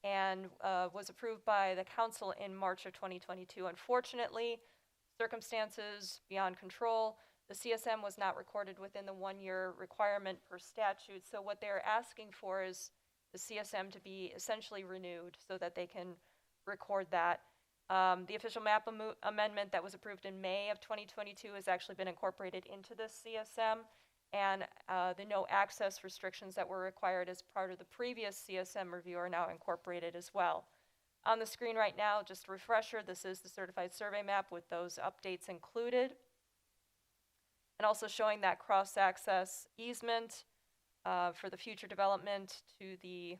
and was approved by the council in March of 2022. Unfortunately, circumstances beyond control, the CSM was not recorded within the 1-year requirement per statute. So what they're asking for is the CSM to be essentially renewed so that they can record that. The official map amendment that was approved in May of 2022 has actually been incorporated into this CSM, and the no access restrictions that were required as part of the previous CSM review are now incorporated as well. On the screen right now, just a refresher, this is the certified survey map with those updates included, and also showing that cross-access easement for the future development to the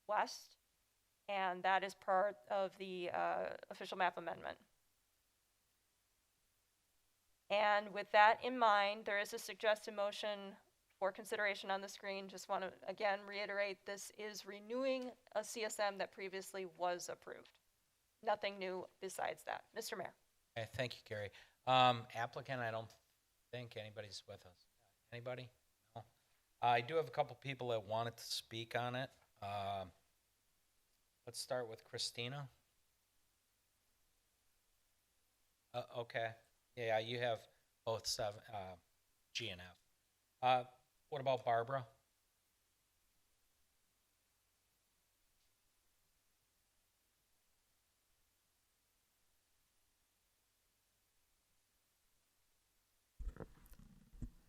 west, and that is part of the official map amendment. And with that in mind, there is a suggested motion for consideration on the screen. Just want to, again, reiterate, this is renewing a CSM that previously was approved. Nothing new besides that. Mr. Mayor. Okay, thank you, Carrie. Applicant, I don't think anybody's with us. Anybody? No. I do have a couple people that wanted to speak on it. Let's start with Christina. Okay. Yeah, you have both G and F. What about Barbara?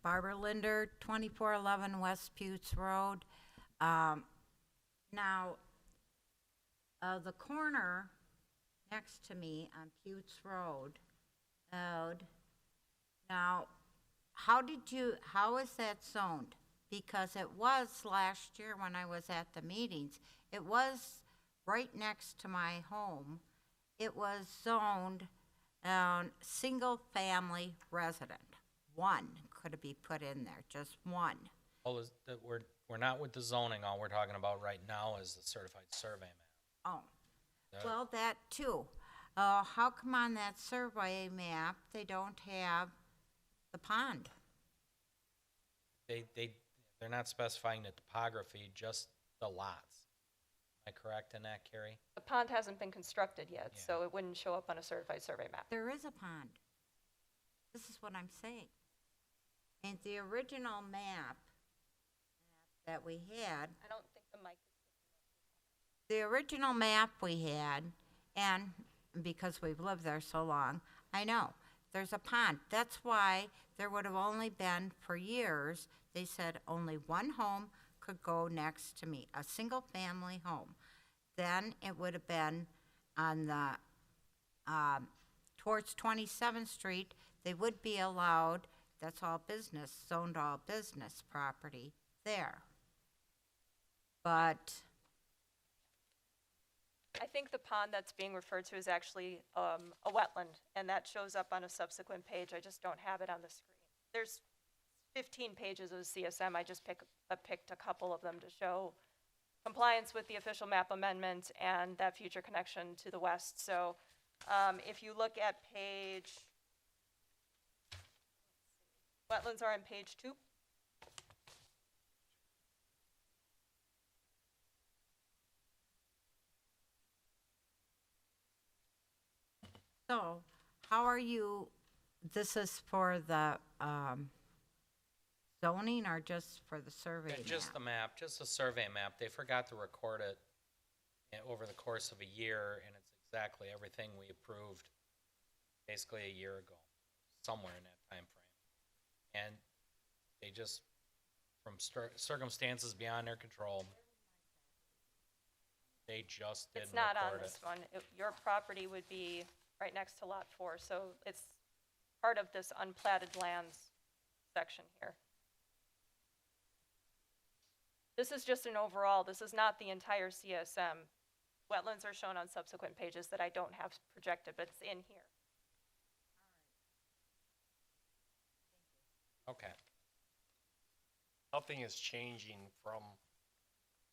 Barbara Linder, 2411 West Putes Road. Now, the corner next to me on Putes Road, now, how is that zoned? Because it was last year when I was at the meetings, it was right next to my home. It was zoned single-family resident. One could be put in there, just one. Well, we're not with the zoning. All we're talking about right now is the certified survey map. Oh, well, that too. How come on that survey map they don't have the pond? They're not specifying the topography, just the lots. Am I correct in that, Carrie? The pond hasn't been constructed yet, so it wouldn't show up on a certified survey map. There is a pond. This is what I'm saying. And the original map that we had, I don't think the mic is. the original map we had, and because we've lived there so long, I know, there's a pond. That's why there would have only been, for years, they said only one home could go next to me, a single-family home. Then it would have been on the, towards 27th Street, they would be allowed, that's all business, zoned all business property there. But I think the pond that's being referred to is actually a wetland, and that shows up on a subsequent page. I just don't have it on the screen. There's 15 pages of CSM. I just picked a couple of them to show compliance with the official map amendment and that future connection to the west. So if you look at page, wetlands are on page 2. so, how are you, this is for the zoning or just for the survey map? Just the map, just the survey map. They forgot to record it over the course of a year, and it's exactly everything we approved basically a year ago, somewhere in that time frame. And they just, from circumstances beyond their control, they just didn't It's not record on this one. Your property would be right next to Lot 4. So it's part of this unplatted lands section here. This is just an overall, this is not the entire CSM. Wetlands are shown on subsequent pages that I don't have projected, but it's in here. Okay. Nothing is changing from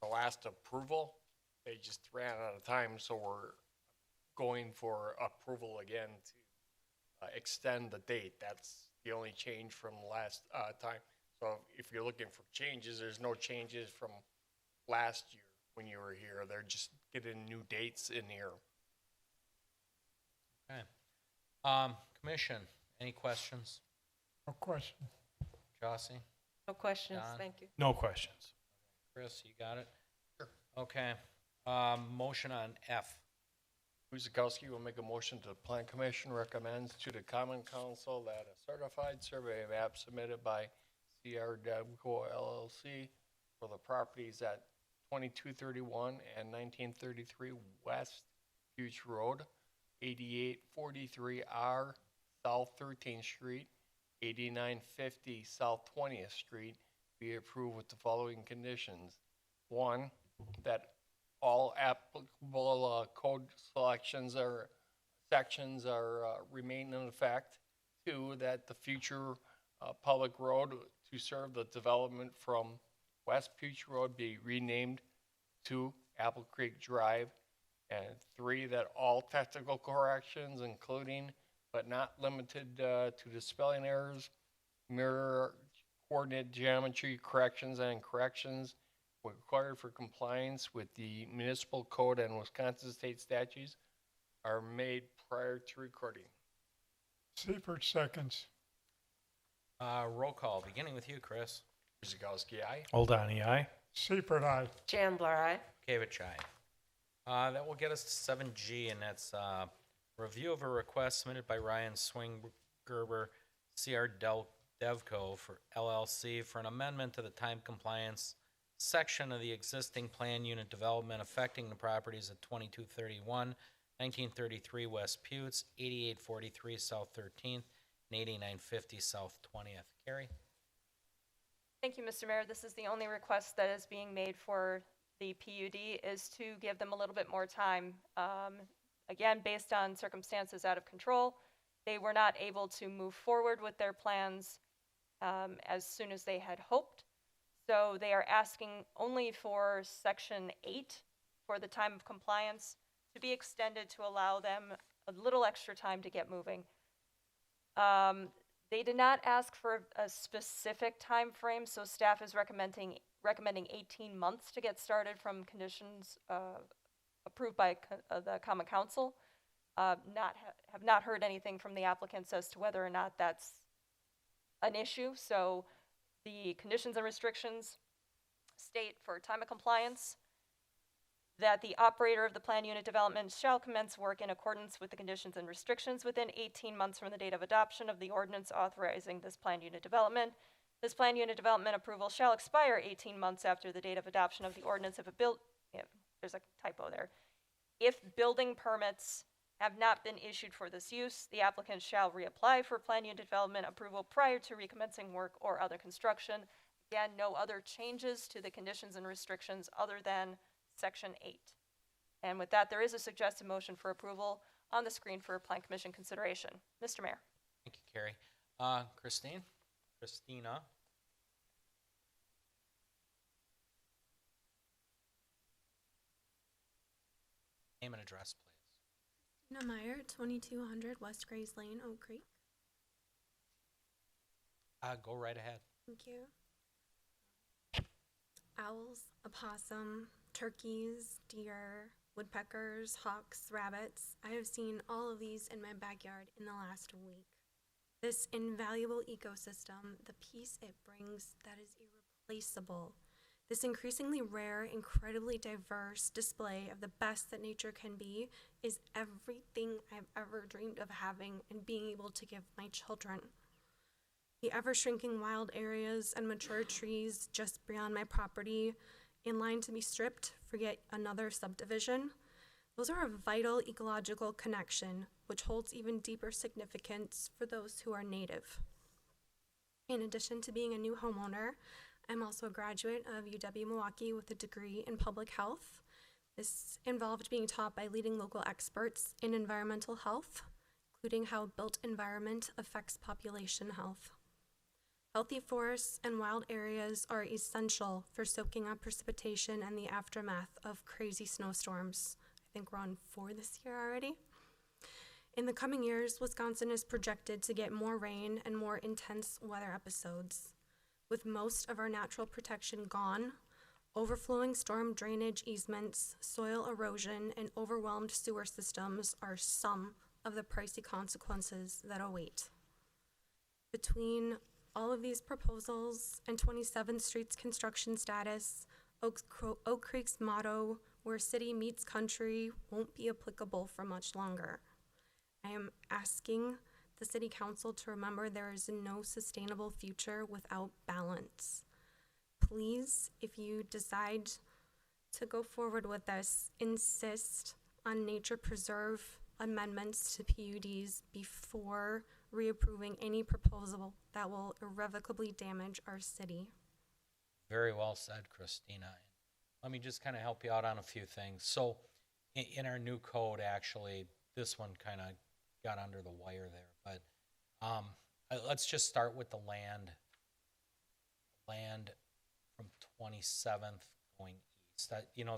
the last approval. They just ran out of time, so we're going for approval again to extend the date. That's the only change from last time. So if you're looking for changes, there's no changes from last year when you were here. They're just getting new dates in here. Okay. Commission, any questions? No question. Jossie? No questions, Don? thank you. No questions. Chris, you got it? Sure. Okay. Motion on F. Guzekowski will make a motion to the Plan Commission recommends to the Common Council that a certified survey map submitted by CR Devco LLC for the properties at 2231 and 1933 West Fuchs Road, 8843R South 13th Street, 8950 South 20th Street be approved with the following conditions. One, that all applicable code selections or sections are remain in effect. Two, that the future public road to serve the development from West Fuchs Road be renamed to Apple Creek Drive. And three, that all technical corrections, including but not limited to the spelling errors, mirror coordinate geometry corrections and corrections required for compliance with the municipal code and Wisconsin state statutes are made prior to recording. Seifert seconds. Roll call, beginning with you, Chris. Guzekowski, aye. Oldani, aye. Seifert, aye. Chandler, aye. Kavich, aye. That will get us to 7G, and that's review of a request submitted by Ryan Swinggerber, CR Devco for LLC for an amendment to the time compliance section of the existing plan unit development affecting the properties at 2231, 1933 West Putes, 8843 South 13th, and 8950 South 20th. Carrie? Thank you, Mr. Mayor. This is the only request that is being made for the PUD is to give them a little bit more time. Again, based on circumstances out of control, they were not able to move forward with their plans as soon as they had hoped. So they are asking only for Section 8 for the time of compliance to be extended to allow them a little extra time to get moving. They did not ask for a specific time frame, so staff is recommending 18 months to get started from conditions approved by the Common Council. Have not heard anything from the applicants as to whether or not that's an issue. So the conditions and restrictions state for time of compliance that the operator of the plan unit development shall commence work in accordance with the conditions and restrictions within 18 months from the date of adoption of the ordinance authorizing this plan unit development. This plan unit development approval shall expire 18 months after the date of adoption of the ordinance if there's a typo there. If building permits have not been issued for this use, the applicant shall reapply for plan unit development approval prior to recommencing work or other construction. Again, no other changes to the conditions and restrictions other than Section 8. And with that, there is a suggested motion for approval on the screen for Plan Commission consideration. Mr. Mayor. Thank you, Carrie. Christina? Name and address, please. Christina Meyer, 2200 West Grays Lane, Oak Creek. Go right ahead. Thank you. Owls, opossum, turkeys, deer, woodpeckers, hawks, rabbits. I have seen all of these in my backyard in the last week. This invaluable ecosystem, the peace it brings, that is irreplaceable. This increasingly rare, incredibly diverse display of the best that nature can be is everything I've ever dreamed of having and being able to give my children. The ever-shrinking wild areas and mature trees just beyond my property, in line to be stripped for yet another subdivision. Those are a vital ecological connection, which holds even deeper significance for those who are native. In addition to being a new homeowner, I'm also a graduate of UW-Milwaukee with a degree in public health. This involved being taught by leading local experts in environmental health, including how built environment affects population health. Healthy forests and wild areas are essential for soaking up precipitation and the aftermath of crazy snowstorms. I think we're on 4 this year already. In the coming years, Wisconsin is projected to get more rain and more intense weather episodes. With most of our natural protection gone, overflowing storm drainage easements, soil erosion, and overwhelmed sewer systems are some of the pricey consequences that await. Between all of these proposals and 27th Street's construction status, Oak Creek's motto, "Where city meets country," won't be applicable for much longer. I am asking the City Council to remember there is no sustainable future without balance. Please, if you decide to go forward with this, insist on nature preserve amendments to PUDs before reapproving any proposal that will irrevocably damage our city. Very well said, Christina. Let me just kind of help you out on a few things. So in our new code, actually, this one kind of got under the wire there, but let's just start with the land from 27th going east. That, you know,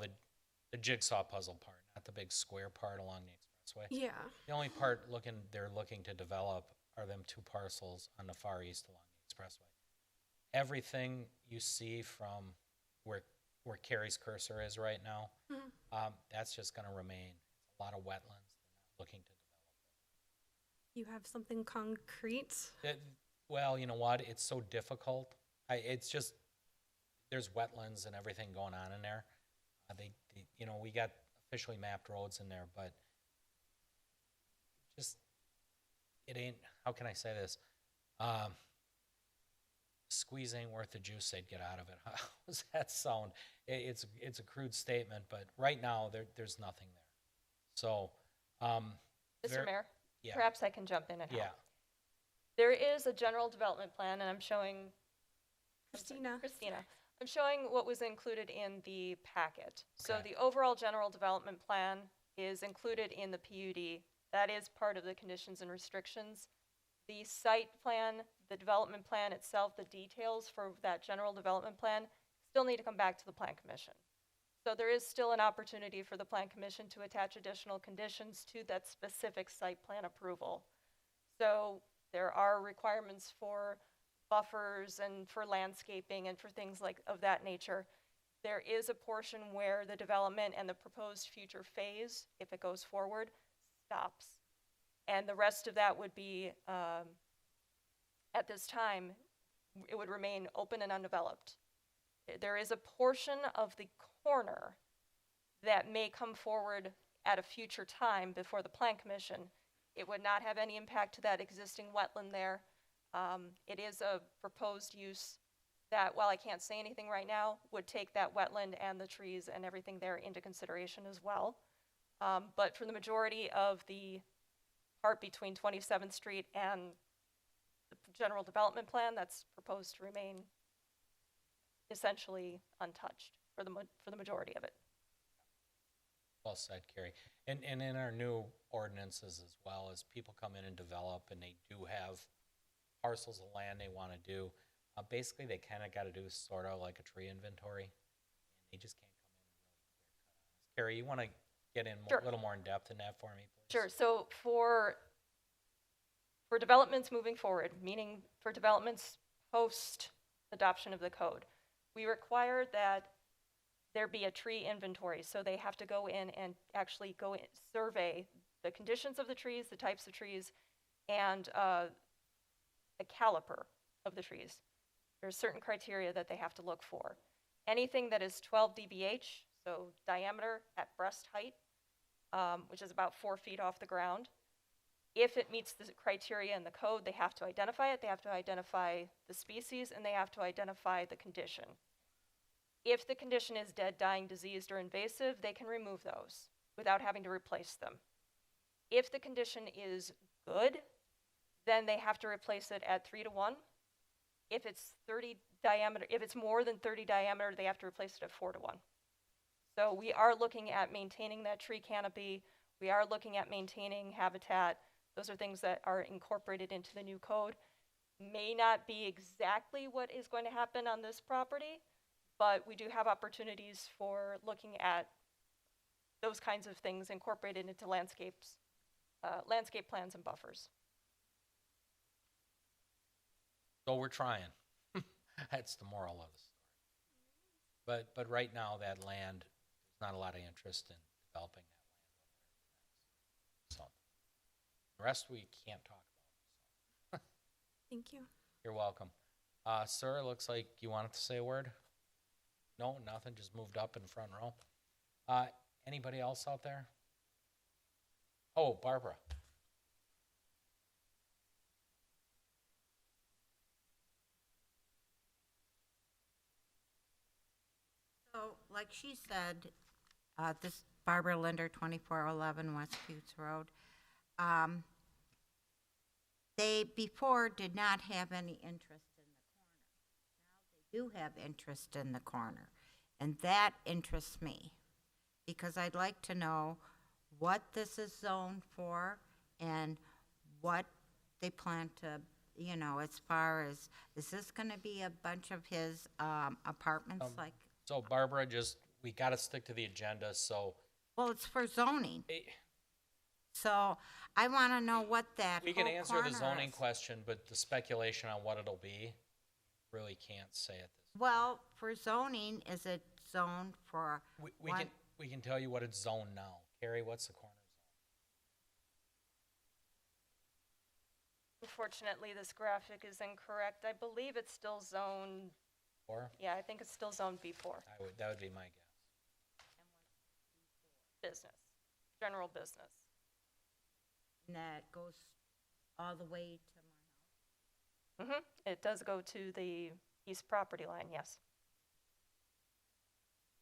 the jigsaw puzzle part, not the big square part along the expressway. Yeah. The only part they're looking to develop are them 2 parcels on the far east along the expressway. Everything you see from where Carrie's cursor is right now, that's just going to remain. A lot of wetlands. They're not looking to develop You have something concrete? it. Well, you know what? It's so difficult. It's just there's wetlands and everything going on in there. You know, we got officially mapped roads in there, but just it ain't. How can I say this? Squeeze ain't worth the juice they'd get out of it. How does that sound? It's a crude statement, but right now there's nothing there. So, Mr. Mayor, yeah. perhaps I can jump in and help. Yeah. There is a general development plan, and I'm showing Christina. I'm showing what was included in the packet. So Okay. the overall general development plan is included in the PUD. That is part of the conditions and restrictions. The site plan, the development plan itself, the details for that general development plan still need to come back to the Plan Commission. So there is still an opportunity for the Plan Commission to attach additional conditions to that specific site plan approval. So there are requirements for buffers and for landscaping and for things like of that nature. There is a portion where the development and the proposed future phase, if it goes forward, stops. And the rest of that would be, at this time, it would remain open and undeveloped. There is a portion of the corner that may come forward at a future time before the Plan Commission. It would not have any impact to that existing wetland there. It is a proposed use that, while I can't say anything right now, would take that wetland and the trees and everything there into consideration as well. But for the majority of the part between 27th Street and the general development plan, that's proposed to remain essentially untouched for the majority of it. Well said, Carrie. And in our new ordinances as well, as people come in and develop and they do have parcels of land they want to do, basically they kind of got to do sort of like a tree inventory. And they just can't come in and really clear cut on us. Carrie, you want to get in Sure. a little more in depth in that for me, please? Sure. So for developments moving forward, meaning for developments post adoption of the code, we require that there be a tree inventory. So they have to go in and actually survey the conditions of the trees, the types of trees, and a caliper of the trees. There's certain criteria that they have to look for. Anything that is 12 dBH, so diameter at breast height, which is about 4 feet off the ground. If it meets the criteria in the code, they have to identify it, they have to identify the species, and they have to identify the condition. If the condition is dead, dying, diseased, or invasive, they can remove those. without having to replace them. If the condition is good, then they have to replace it at 3-to-1. If it's 30 diameter, if it's more than 30 diameter, they have to replace it at 4-to-1. So we are looking at maintaining that tree canopy. We are looking at maintaining habitat. Those are things that are incorporated into the new code. May not be exactly what is going to happen on this property, but we do have opportunities for looking at those kinds of things incorporated into landscapes, landscape plans and buffers. So we're trying. That's the moral of the story. But right now, that land, there's not a lot of interest in developing that land. So the rest we can't talk about. Thank you. You're welcome. Sir, looks like you wanted to say a word? No, nothing, just moved up in the front row. Anybody else out there? Oh, Barbara. So, like she said, this Barbara Linder, 2411 West Buttes Road. They before did not have any interest in the corner. Now they do have interest in the corner, and that interests me because I'd like to know what this is zoned for and what they plan to, you know, as far as, is this going to be a bunch of his apartments like? So Barbara, we got to stick to the agenda, so. Well, it's for zoning. So I want to know what that We can whole answer the corner zoning is. question, but the speculation on what it'll be, really can't say it. Well, for zoning, is it zoned for one? We can tell you what it's zoned now. Carrie, what's the corner zone? Unfortunately, this graphic is incorrect. I believe it's still zone, Or? yeah, I think it's still zone B4, That would be my guess. business, general business. And that goes all the way to my house? It does go to the east property line, yes.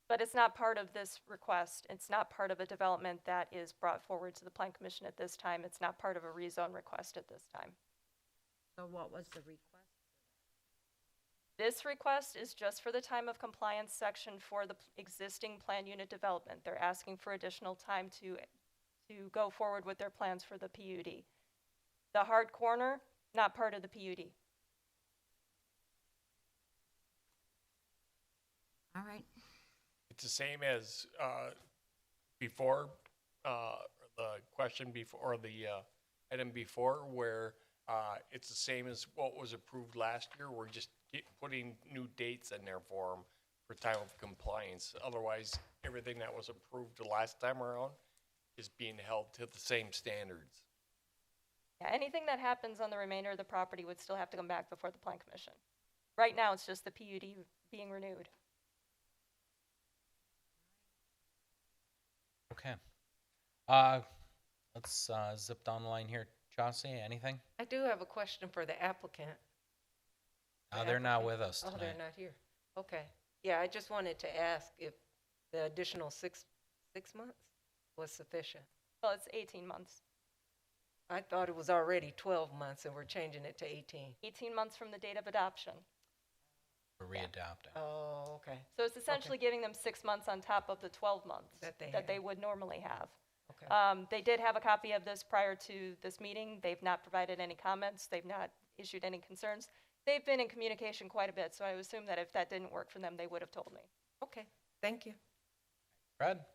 But it's not part of this request. It's not part of a development that is brought forward to the Plan Commission at this time. It's not part of a rezone request at this time. So what was the request? This request is just for the time of compliance section for the existing plan unit development. They're asking for additional time to go forward with their plans for the PUD. The hard corner, not part of the PUD. All right. It's the same as before, the question before, or the item before, where it's the same as what was approved last year. We're just putting new dates in there for them for time of compliance. Otherwise, everything that was approved the last time around is being held to the same standards. Yeah, anything that happens on the remainder of the property would still have to come back before the Plan Commission. Right now, it's just the PUD being renewed. Okay. Let's zip down the line here. Chauncey, anything? I do have a question for the applicant. They're not with us Oh, tonight. they're not here. Okay. Yeah, I just wanted to ask if the additional six months was sufficient. Well, it's 18 months. I thought it was already 12 months and we're changing it to 18. 18 months from the date of adoption. We're readopting. Oh, okay. So it's essentially giving them 6 months on top of the 12 months That they would normally have. Okay. They did have a copy of this prior to this meeting. They've not provided any comments. They've not issued any concerns. They've been in communication quite a bit, so I would assume that if that didn't work for them, they would have told me. Okay, thank you. Fred?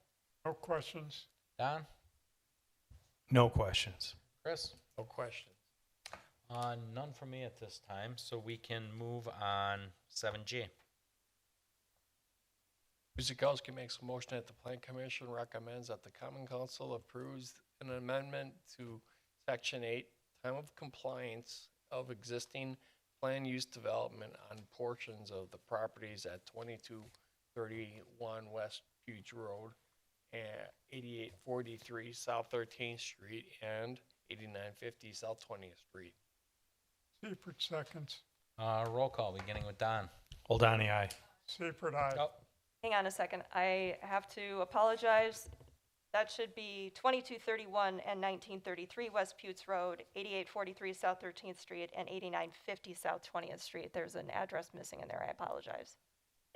No questions. Don? No questions. Chris? No question. None from me at this time, so we can move on 7G. Guzekowski makes a motion that the Plan Commission recommends that the Common Council approves an amendment to Section 8, time of compliance of existing plan use development on portions of the properties at 2231 West Puget Road, and 8843 South 13th Street, and 8950 South 20th Street. Seifert seconds. Roll call, beginning with Don. Oldani, aye. Seifert, aye. Oh, Hang on a second. I have to apologize. That should be 2231 and 1933 West Putes Road, 8843 South 13th Street, and 8950 South 20th Street. There's an address missing in there. I apologize.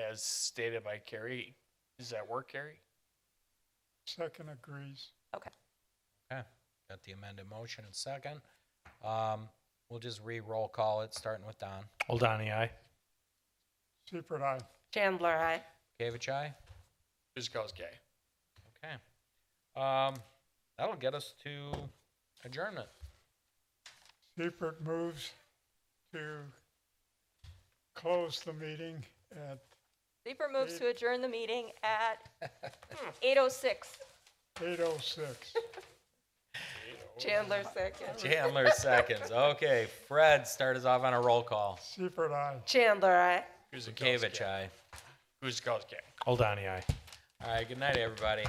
As stated by Carrie. Does that work, Carrie? Second agrees. Okay. Okay, got the amended motion and second. We'll just re-roll call it, starting with Don. Oldani, aye. Seifert, aye. Chandler, aye. Gavich, aye? Guzekowski, Okay. That'll get us to adjournment. Seifert moves to close the meeting at Seifert moves to adjourn the meeting at 8:06. 8:06. Chandler, second. Chandler seconds. Okay, Fred, start us off on a roll call. Seifert, aye. Chandler, aye. Gavich, aye. Guzekowski. Oldani, aye. All right, good night, everybody.